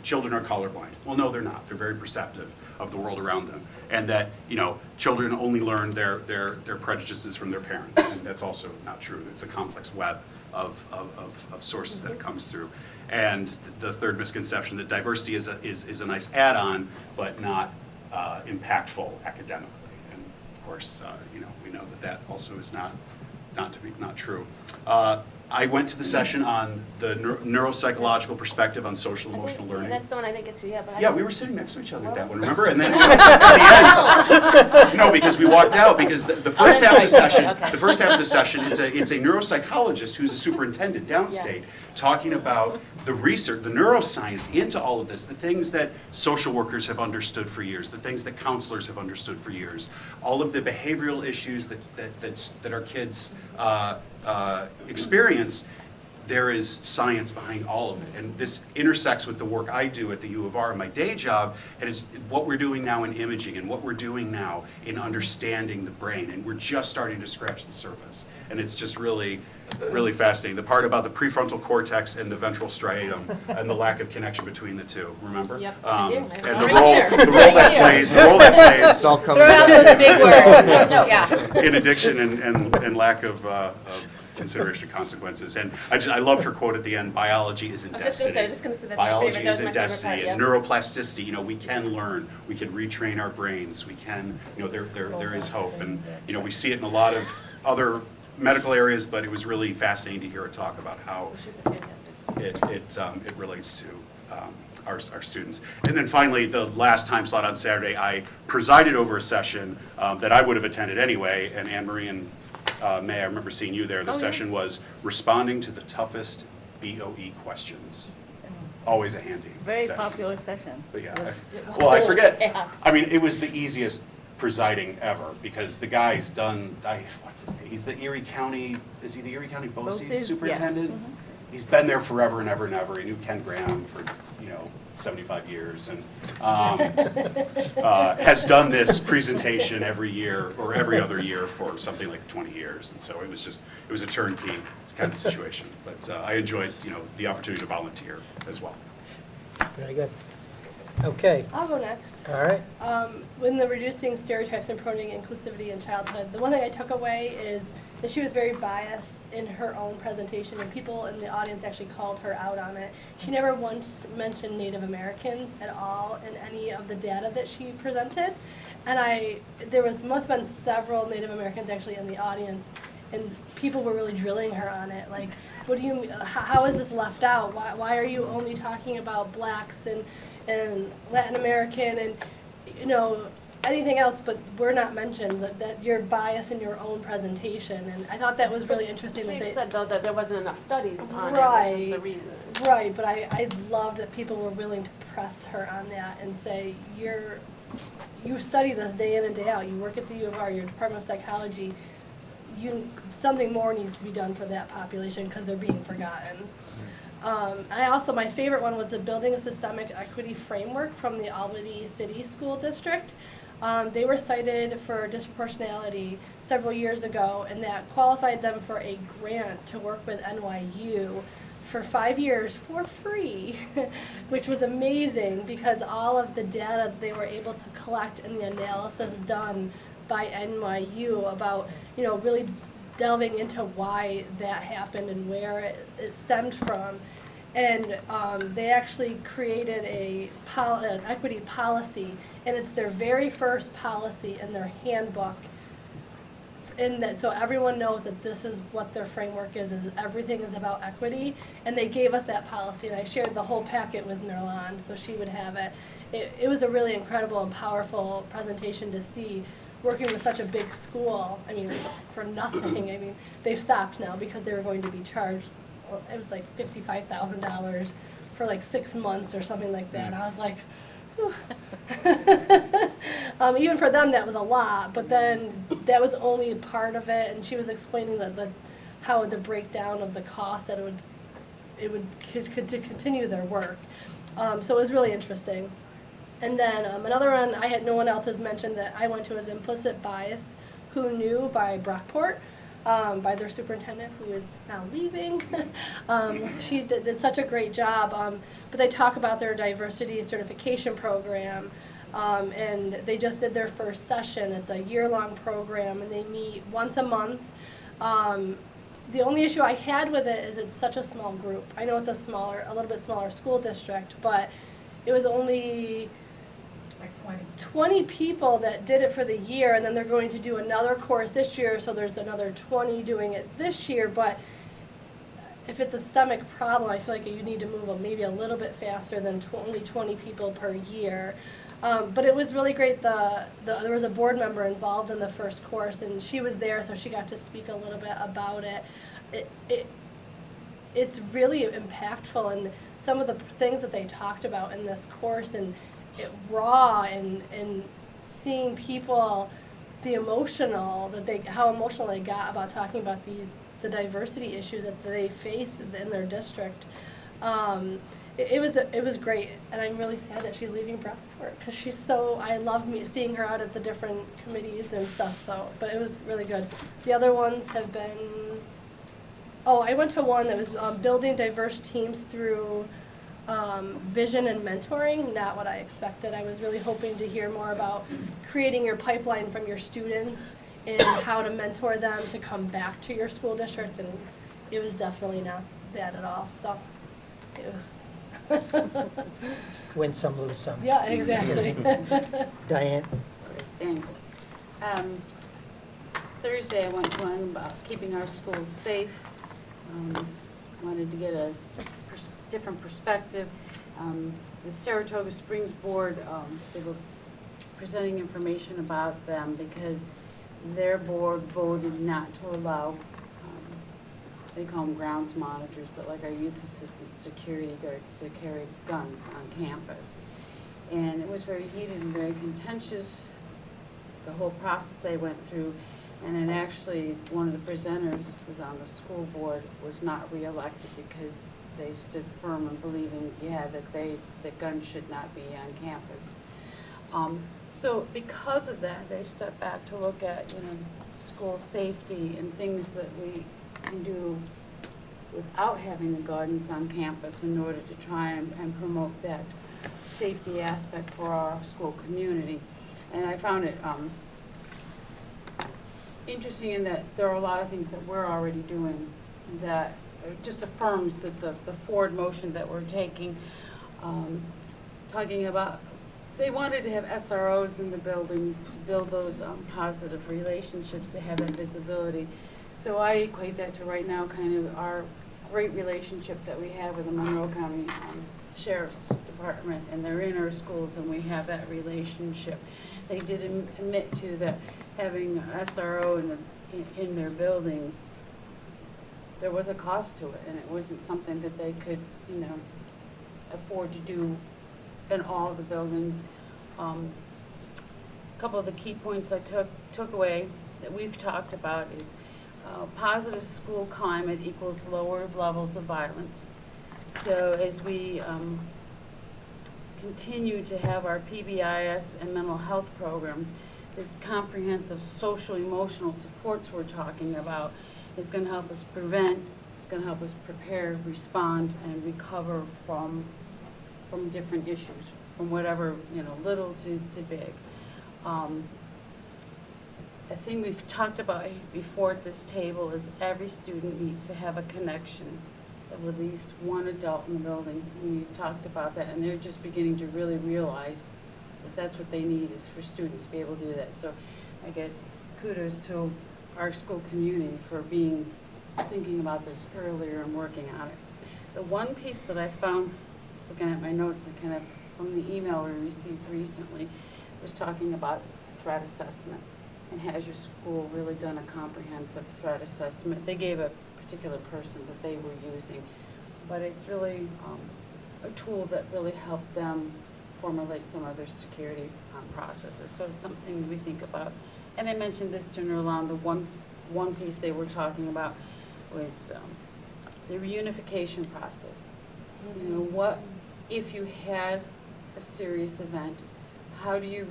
children are colorblind. Well, no, they're not. They're very perceptive of the world around them. And that, you know, children only learn their prejudices from their parents, and that's also not true. It's a complex web of sources that it comes through. And the third misconception, that diversity is a nice add-on, but not impactful academically. And of course, you know, we know that also is not true. I went to the session on the neuropsychological perspective on social emotional learning. That's the one I didn't get to, yeah. But Yeah, we were sitting next to each other at that one, remember? And then at the end, no, because we walked out, because the first half of the session, it's a neuropsychologist who's a superintendent downstate, talking about the research, the neuroscience into all of this, the things that social workers have understood for years, the things that counselors have understood for years, all of the behavioral issues that our kids experience. There is science behind all of it, and this intersects with the work I do at the U of R in my day job, and it's what we're doing now in imaging and what we're doing now in understanding the brain, and we're just starting to scratch the surface, and it's just really fascinating. The part about the prefrontal cortex and the ventral striatum and the lack of connection between the two, remember? Yep, And the role that plays Throw out those big words. in addiction and lack of consideration of consequences. And I loved her quote at the end, biology isn't destiny. I was just going to say that's my Biology favorite. isn't destiny. And neuroplasticity, you know, we can learn, we can retrain our brains, we can, you know, there is hope. And, you know, we see it in a lot of other medical areas, but it was really fascinating to hear her talk about how it relates to our students. And then finally, the last time slot on Saturday, I presided over a session that I would have attended anyway, and Anne Marie and May, I remember seeing you there. The session was responding to the toughest BOE questions. Always a handy Very session. Popular session. But yeah, I forget. I mean, it was the easiest presiding ever, because the guy's done, what's his name? He's the Erie County, is he the Erie County BOCES superintendent? Yeah. He's been there forever and ever and ever. He knew Ken Graham for, 75 years, and has done this presentation every year or every other year for something like 20 years. And so it was a turnkey kind of situation. But I enjoyed, the opportunity to volunteer as well. Very good. Okay. I'll go next. All right. When the reducing stereotypes and promoting inclusivity in childhood, the one thing I took away is And she was very biased in her own presentation, and people in the audience actually called her out on it. She never once mentioned Native Americans at all in any of the data that she presented. And there must have been several Native Americans actually in the audience, and people were really drilling her on it. Like, what do you, how is this left out? Why are you only talking about blacks and Latin American and, you know, anything else, but we're not mentioned, that you're biased in your own presentation. And I thought that was really interesting. She said, though, that there wasn't enough studies on it, which is the reason. Right, but I love that people were willing to press her on that and say, you study this day in and day out. You work at the U of R, your Department of Psychology. Something more needs to be done for that population because they're being forgotten. My favorite one was the Building a Systemic Equity Framework from the Albany City School District. They were cited for disproportionality several years ago, and that qualified them for a grant to work with NYU for 5 years for free, which was amazing because all of the data that they were able to collect and the analysis done by NYU about, you know, really delving into why that happened and where it stemmed from. And they actually created an equity policy, and it's their very first policy in their handbook. So everyone knows that this is what their framework is everything is about equity. And they gave us that policy, and I shared the whole packet with Nerlan, so she would have it. It was a really incredible and powerful presentation to see, working with such a big school. I mean, for nothing. I mean, they've stopped now because they were going to be charged. It was like $55,000 for like 6 months or something like that. I was like, even for them that was a lot, but then that was only a part of it, and she was explaining how the breakdown of the cost that it would continue their work. So it was really interesting. And then another one no one else has mentioned that I went to was Implicit Bias, Who Knew by Brockport. By their superintendent, who is now leaving. She did such a great job, but they talk about their diversity certification program, and they just did their first session. It's a year-long program, and they meet once a month. The only issue I had with it is it's such a small group. I know it's a little bit smaller school district, but it was only like 20. 20 people that did it for the year, and then they're going to do another course this year, so there's another 20 doing it this year. But if it's a systemic problem, I feel like you need to move maybe a little bit faster than only 20 people per year. But it was really great. There was a board member involved in the first course, and she was there, so she got to speak a little bit about it. It's really impactful, and some of the things that they talked about in this course, and raw and seeing people, how emotional they got about talking about the diversity issues that they face in their district. It was great, and I'm really sad that she's leaving Brockport because I love seeing her out at the different committees and stuff. So, but it was really good. The other ones have been. Oh, I went to one that was building diverse teams through vision and mentoring. Not what I expected. I was really hoping to hear more about creating your pipeline from your students and how to mentor them to come back to your school district, and it was definitely not that at all. So it was. Win some, lose some. Yeah, exactly. Diane? Thanks. Thursday I went to one about keeping our schools safe. Wanted to get a different perspective. The Saratoga Springs Board, they were presenting information about them because their board voted not to allow, they call them grounds monitors, but like our youth assistant security guards to carry guns on campus. And it was very heated and very contentious, the whole process they went through. And then actually, one of the presenters was on the school board, was not reelected because they stood firm in believing, that guns should not be on campus. So because of that, they stepped back to look at, school safety and things that we can do without having the guns on campus in order to try and promote that safety aspect for our school community. And I found it interesting in that there are a lot of things that we're already doing that just affirms that the forward motion that we're taking. Talking about, they wanted to have SROs in the building to build those positive relationships, to have that visibility. So I equate that to right now kind of our great relationship that we have with the Monroe County Sheriff's Department, and they're in our schools and we have that relationship. They did admit to that having SRO in their buildings, there was a cost to it, and it wasn't something that they could, you know, afford to do in all the buildings. A couple of the key points I took away that we've talked about is positive school climate equals lower levels of violence. So as we continue to have our PBIS and mental health programs, this comprehensive social emotional supports we're talking about is going to help us prevent, it's going to help us prepare, respond, and recover from different issues, from whatever, you know, little to big. A thing we've talked about before at this table is every student needs to have a connection of at least one adult in the building. We talked about that, and they're just beginning to really realize that that's what they need, is for students to be able to do that. So I guess kudos to our school community for thinking about this earlier and working on it. The one piece that I found, just looking at my notes and kind of from the email we received recently, was talking about threat assessment. And has your school really done a comprehensive threat assessment? They gave a particular person that they were using, but it's really a tool that really helped them formulate some of their security processes. So it's something we think about. And I mentioned this to Nurlan, the one piece they were talking about was the reunification process. You know, what if you had a serious event? How do you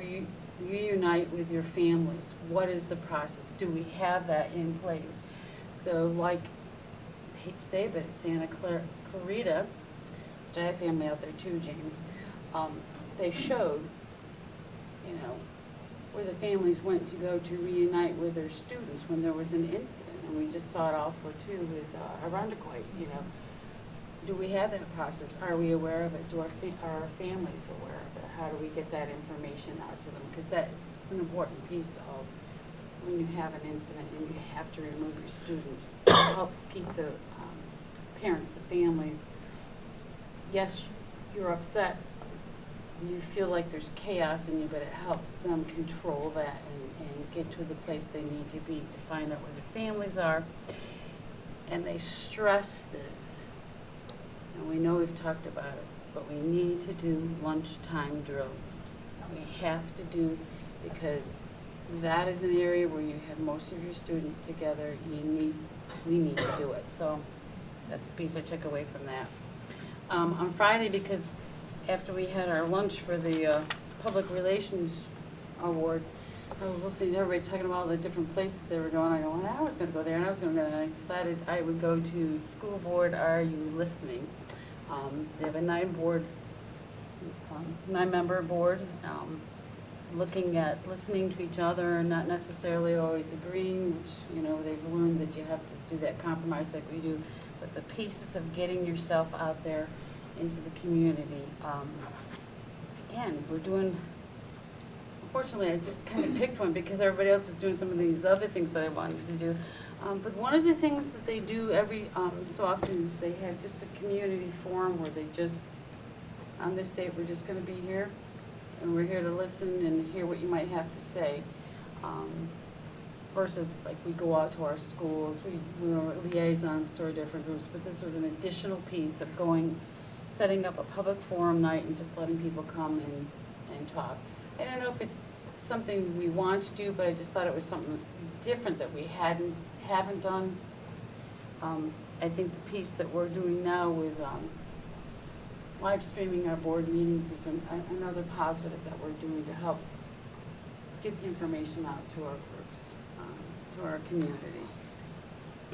reunite with your families? What is the process? Do we have that in place? So like, I hate to say it, but it's Santa Clarita, which I have family out there too, James, they showed, you know, where the families went to go to reunite with their students when there was an incident. And we just saw it also too with Arundecoit, you know. Do we have that process? Are we aware of it? Are our families aware of it? How do we get that information out to them? Because that's an important piece of when you have an incident and you have to remove your students. It helps keep the parents, the families, yes, you're upset, you feel like there's chaos in you, but it helps them control that and get to the place they need to be to find out where their families are. And they stress this, and we know we've talked about it, but we need to do lunchtime drills. We have to do, because that is an area where you have most of your students together. We need to do it. So that's the piece I took away from that. On Friday, because after we had our lunch for the Public Relations Awards, I was listening to everybody talking about all the different places they were going. I go, well, I was going to go there, and I was going to go there. And I decided I would go to School Board, Are You Listening? They have a 9-member board, looking at listening to each other and not necessarily always agreeing, which, you know, they've learned that you have to do that compromise like we do. But the pieces of getting yourself out there into the community. Again, we're doing, unfortunately, I just kind of picked one because everybody else was doing some of these other things that I wanted to do. But one of the things that they do every so often is they have just a community forum where they just, on this date, we're just going to be here, and we're here to listen and hear what you might have to say. Versus like we go out to our schools, we are liaisons to our different groups, but this was an additional piece of setting up a public forum night and just letting people come and talk. I don't know if it's something we want to do, but I just thought it was something different that we haven't done. I think the piece that we're doing now with live streaming our board meetings is another positive that we're doing to help get the information out to our groups, to our community.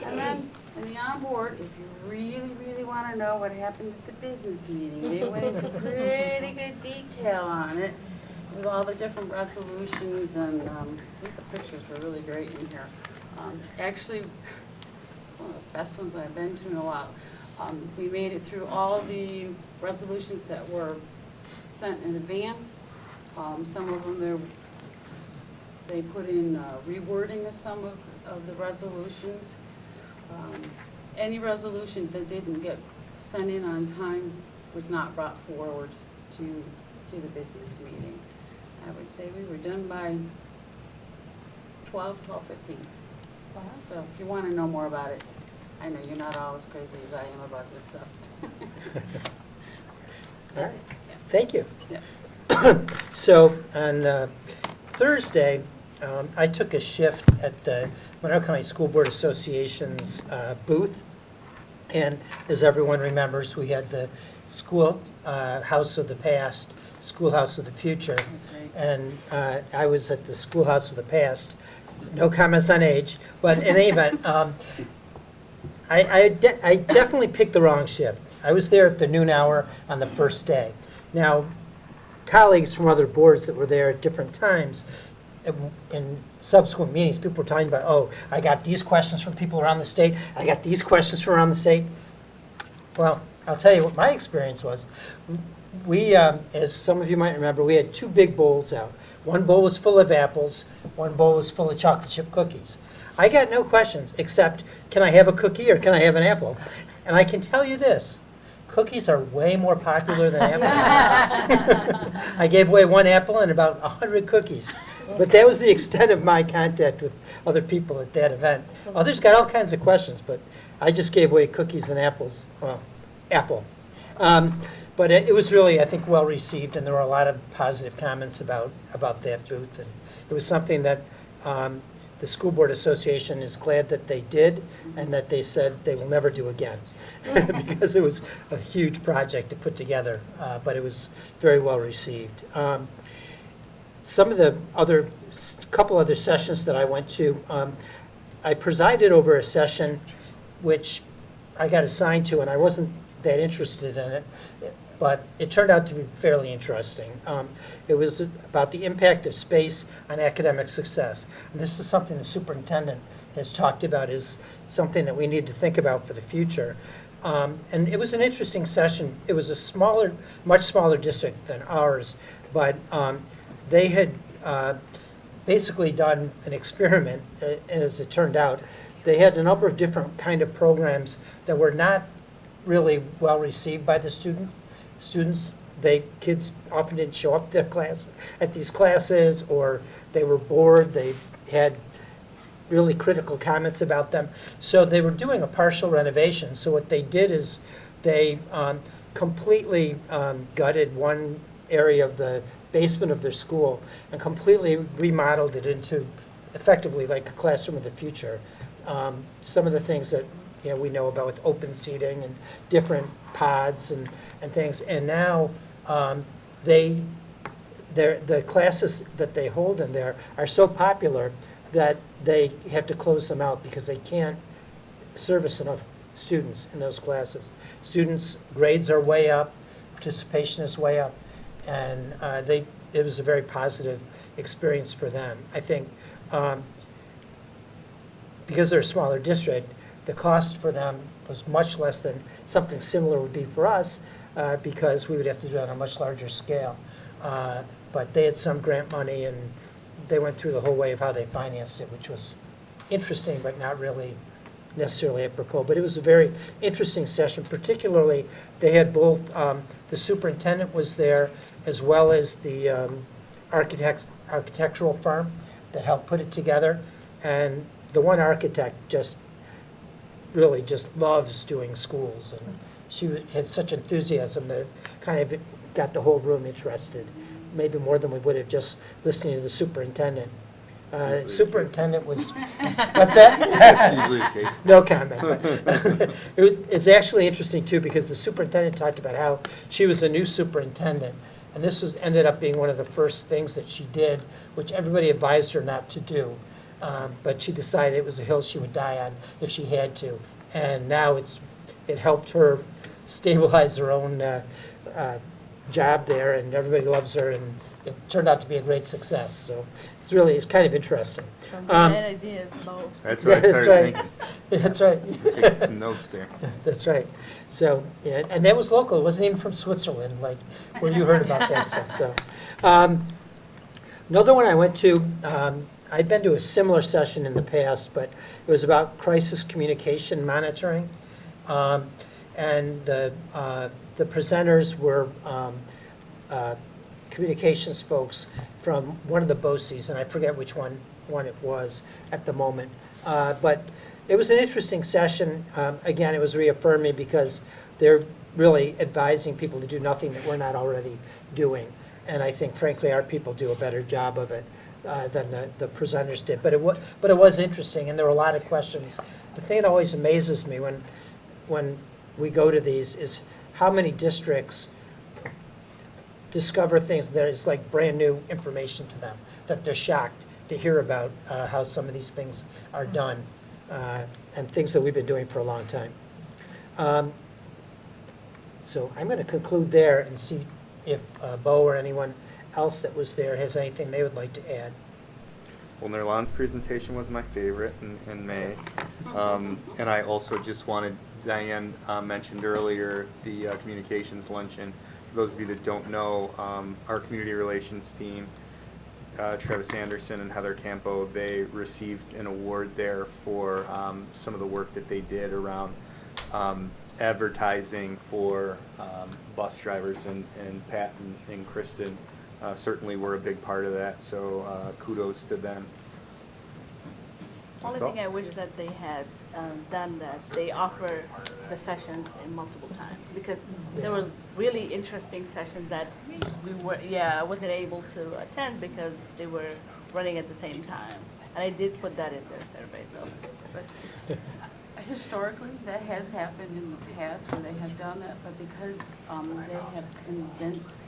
And then in the on-board, if you really, really want to know what happened at the business meeting, they went into pretty good detail on it. with all the different resolutions, and I think the pictures were really great in here. Actually, it's one of the best ones I've been to in a while. We made it through all the resolutions that were sent in advance. Some of them, they put in rewording of some of the resolutions. Any resolution that didn't get sent in on time was not brought forward to the business meeting. I would say we were done by 12:15. Wow. So if you want to know more about it, I know you're not all as crazy as I am about this stuff. All right. Thank you. Yeah. So on Thursday, I took a shift at the Monroe County School Board Association's booth. And as everyone remembers, we had the school house of the past, schoolhouse of the future. And I was at the schoolhouse of the past. No comments on age, but in any event, I definitely picked the wrong shift. I was there at the noon hour on the first day. Now, colleagues from other boards that were there at different times, in subsequent meetings, people were talking about, oh, I got these questions from people around the state, I got these questions from around the state. Well, I'll tell you what my experience was. We, as some of you might remember, we had two big bowls out. One bowl was full of apples, one bowl was full of chocolate chip cookies. I got no questions except, can I have a cookie or can I have an apple? And I can tell you this, cookies are way more popular than apples. I gave away one apple and about 100 cookies. But that was the extent of my contact with other people at that event. Others got all kinds of questions, but I just gave away cookies and apples. Well, apple. But it was really, I think, well received, and there were a lot of positive comments about that booth. And it was something that the School Board Association is glad that they did, and that they said they will never do again, because it was a huge project to put together, but it was very well received. Some of the couple other sessions that I went to, I presided over a session which I got assigned to, and I wasn't that interested in it, but it turned out to be fairly interesting. It was about the impact of space on academic success. And this is something the superintendent has talked about, is something that we need to think about for the future. And it was an interesting session. It was a smaller, much smaller district than ours, but they had basically done an experiment, and as it turned out, they had a number of different kind of programs that were not really well received by the students. Kids often didn't show up at these classes, or they were bored. They had really critical comments about them. So they were doing a partial renovation. So what they did is they completely gutted one area of the basement of their school and completely remodeled it into effectively like a classroom of the future. Some of the things that we know about with open seating and different pods and things. And now the classes that they hold in there are so popular that they have to close them out because they can't service enough students in those classes. Students' grades are way up, participation is way up, and it was a very positive experience for them. I think because they're a smaller district, the cost for them was much less than something similar would be for us, because we would have to do it on a much larger scale. But they had some grant money, and they went through the whole way of how they financed it, which was interesting, but not really necessarily apropos. But it was a very interesting session. Particularly, they had both, the superintendent was there, as well as the architectural firm that helped put it together. And the one architect really just loves doing schools, and she had such enthusiasm that it kind of got the whole room interested, maybe more than we would have just listening to the superintendent. Superintendent was, what's that? That's usually the case. No comment. But it's actually interesting too, because the superintendent talked about how she was a new superintendent, and this ended up being one of the first things that she did, which everybody advised her not to do. But she decided it was a hill she would die on if she had to. And now it helped her stabilize her own job there, and everybody loves her, and it turned out to be a great success. So it's kind of interesting. From bad ideas, both. That's what I started right. thinking. That's right. Taking some notes there. That's right. So, yeah, and that was local. It wasn't even from Switzerland, like where you heard about that stuff. So, another one I went to, I'd been to a similar session in the past, but it was about crisis communication monitoring. And the presenters were communications folks from one of the BOCES, and I forget which one it was at the moment. But it was an interesting session. Again, it was reaffirming because they're really advising people to do nothing that we're not already doing. And I think, frankly, our people do a better job of it than the presenters did. But it was interesting, and there were a lot of questions. The thing that always amazes me when we go to these is how many districts discover things that is like brand new information to them, that they're shocked to hear about how some of these things are done, and things that we've been doing for a long time. So I'm going to conclude there and see if Bo or anyone else that was there has anything they would like to add. Well, Nerlan's presentation was my favorite in May. And I also just wanted, Diane mentioned earlier, the communications luncheon. For those of you that don't know, our community relations team, Travis Anderson and Heather Campo, they received an award there for some of the work that they did around advertising for bus drivers, and Pat and Kristen certainly were a big part of that, so kudos to them. Only thing I wish that they had done that, they offer the sessions in multiple times, because there were really interesting sessions that I wasn't able to attend because they were running at the same time. And I did put that in their survey, so let's see. Historically, that has happened in the past where they have done that, but because they have condensed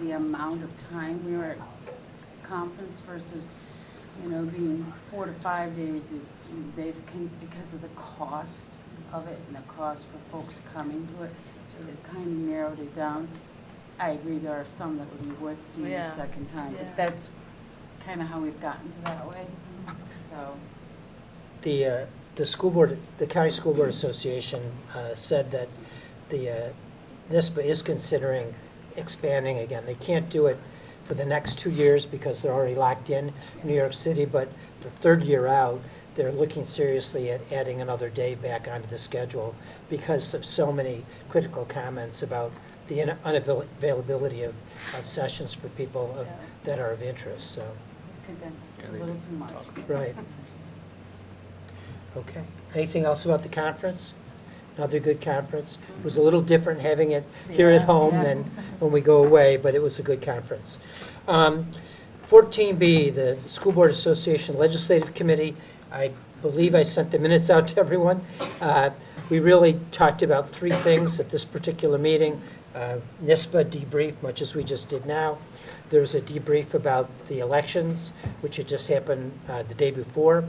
the amount of time we were at conference versus, being 4 to 5 days, because of the cost of it and the cost for folks coming to it, so they've kind of narrowed it down. I agree there are some that would be worth seeing a second time, but that's kind of how we've gotten to that way. So The school board, the County School Board Association said that the NISBA is considering expanding again. They can't do it for the next 2 years because they're already locked in New York City, but the third year out, they're looking seriously at adding another day back onto the schedule because of so many critical comments about the unavailability of sessions for people that are of interest. So, condensed a little too much. right. Okay. Anything else about the conference? Another good conference. It was a little different having it here at home than when we go away, but it was a good conference. 14B, the School Board Association Legislative Committee. I believe I sent the minutes out to everyone. We really talked about 3 things at this particular meeting. NISBA debrief, much as we just did now. There was a debrief about the elections, which had just happened the day before.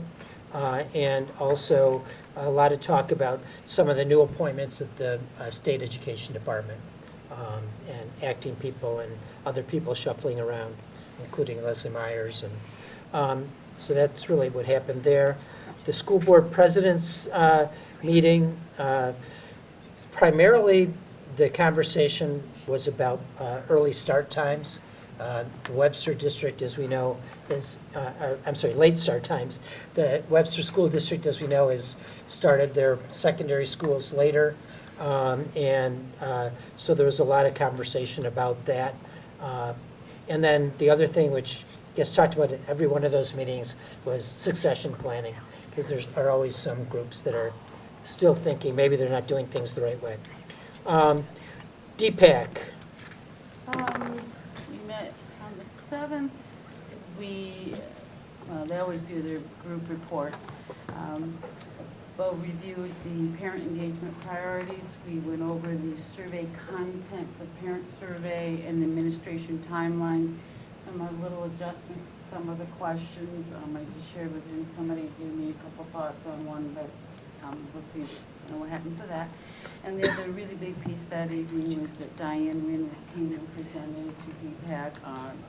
And also a lot of talk about some of the new appointments at the State Education Department, and acting people and other people shuffling around, including Leslie Myers. And so that's really what happened there. The school board president's meeting, primarily the conversation was about early start times. The Webster District, as we know, late start times. The Webster School District, as we know, has started their secondary schools later. So there was a lot of conversation about that. And then the other thing which gets talked about at every one of those meetings was succession planning, because there are always some groups that are still thinking maybe they're not doing things the right way. DPAC. We met on the 7th. They always do their group reports. Bo reviewed the parent engagement priorities. We went over the survey content, the parent survey, and the administration timelines. Some are little adjustments to some of the questions. I just shared with him, somebody gave me a couple thoughts on one, but we'll see know what happens to that. And the other really big piece that evening was that Diane Wynn came and presented to DPAC,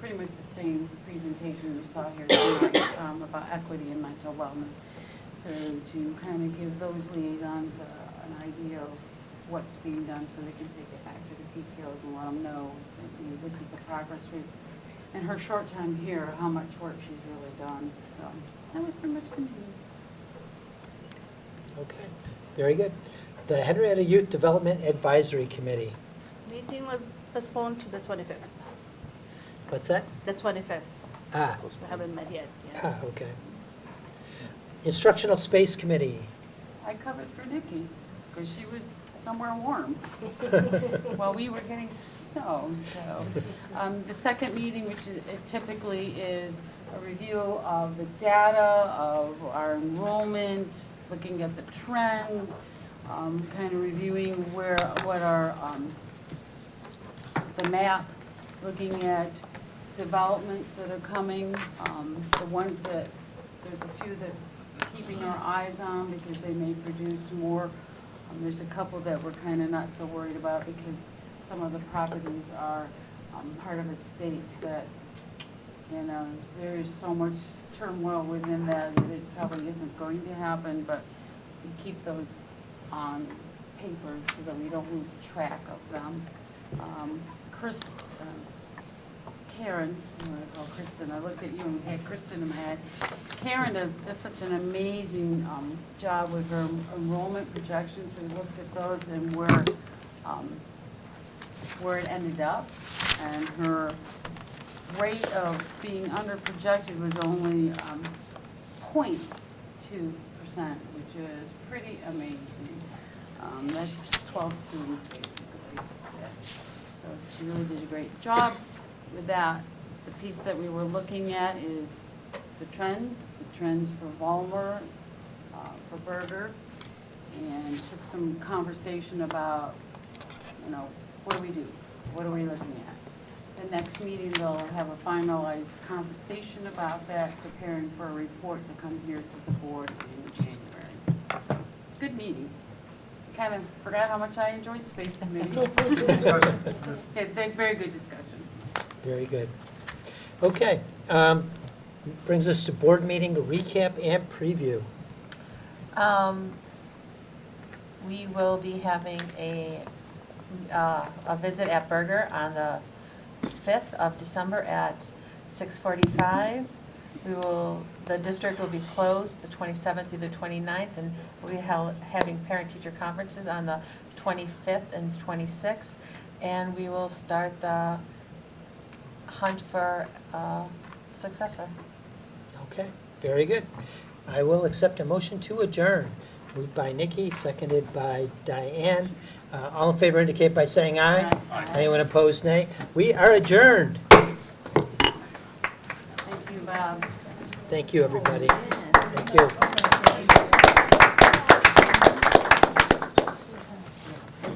pretty much the same presentation you saw here tonight about equity and mental wellness. So to kind of give those liaisons an idea of what's being done so they can take it back to the PTOs and let them know that, you know, this is the progress we've, in her short time here, how much work she's really done. So that was pretty much the meeting. Okay, very good. The Henrietta Youth Development Advisory Committee. Meeting was postponed to the 25th. What's that? The 25th. Ah. We haven't met yet. Yeah. Ah, okay. Instructional Space Committee. I covered for Nikki because she was somewhere warm while we were getting snow. So the second meeting, which is, it typically is a review of the data of our enrollment, looking at the trends, kind of reviewing what our the map, looking at developments that are coming, the ones that there's a few that we're keeping our eyes on because they may produce more. There's a couple that we're kind of not so worried about because some of the properties are part of estates that, you know, there is so much turmoil within that it probably isn't going to happen, but we keep those on paper so that we don't lose track of them. Karen, I'm going to call Kristen, I looked at you and had Kristen in my head. Karen does just such an amazing job with her enrollment projections. We looked at those and where it ended up, and her rate of being under projected was only 0.2%, which is pretty amazing. That's 12 students basically. So she really did a great job with that. The piece that we were looking at is the trends for Vollmer, for Berger, and took some conversation about, you know, what do we do? What are we looking at? The next meeting, they'll have a finalized conversation about that, preparing for a report to come here to the board in January. So, good meeting. Kind of forgot how much I enjoyed Space Committee. Very good discussion. Very good. Okay, brings us to board meeting recap and preview. We will be having a visit at Berger on the 5th of December at 6:45. The district will be closed the 27th through the 29th, and we'll be having parent-teacher conferences on the 25th and 26th, and we will start the hunt for a successor. Okay, very good. I will accept a motion to adjourn. Moved by Nikki, seconded by Diane. All in favor indicate by saying aye. Aye. Anyone opposed, nay. We are adjourned. Thank you, Bob. Thank you, everybody. Thank you.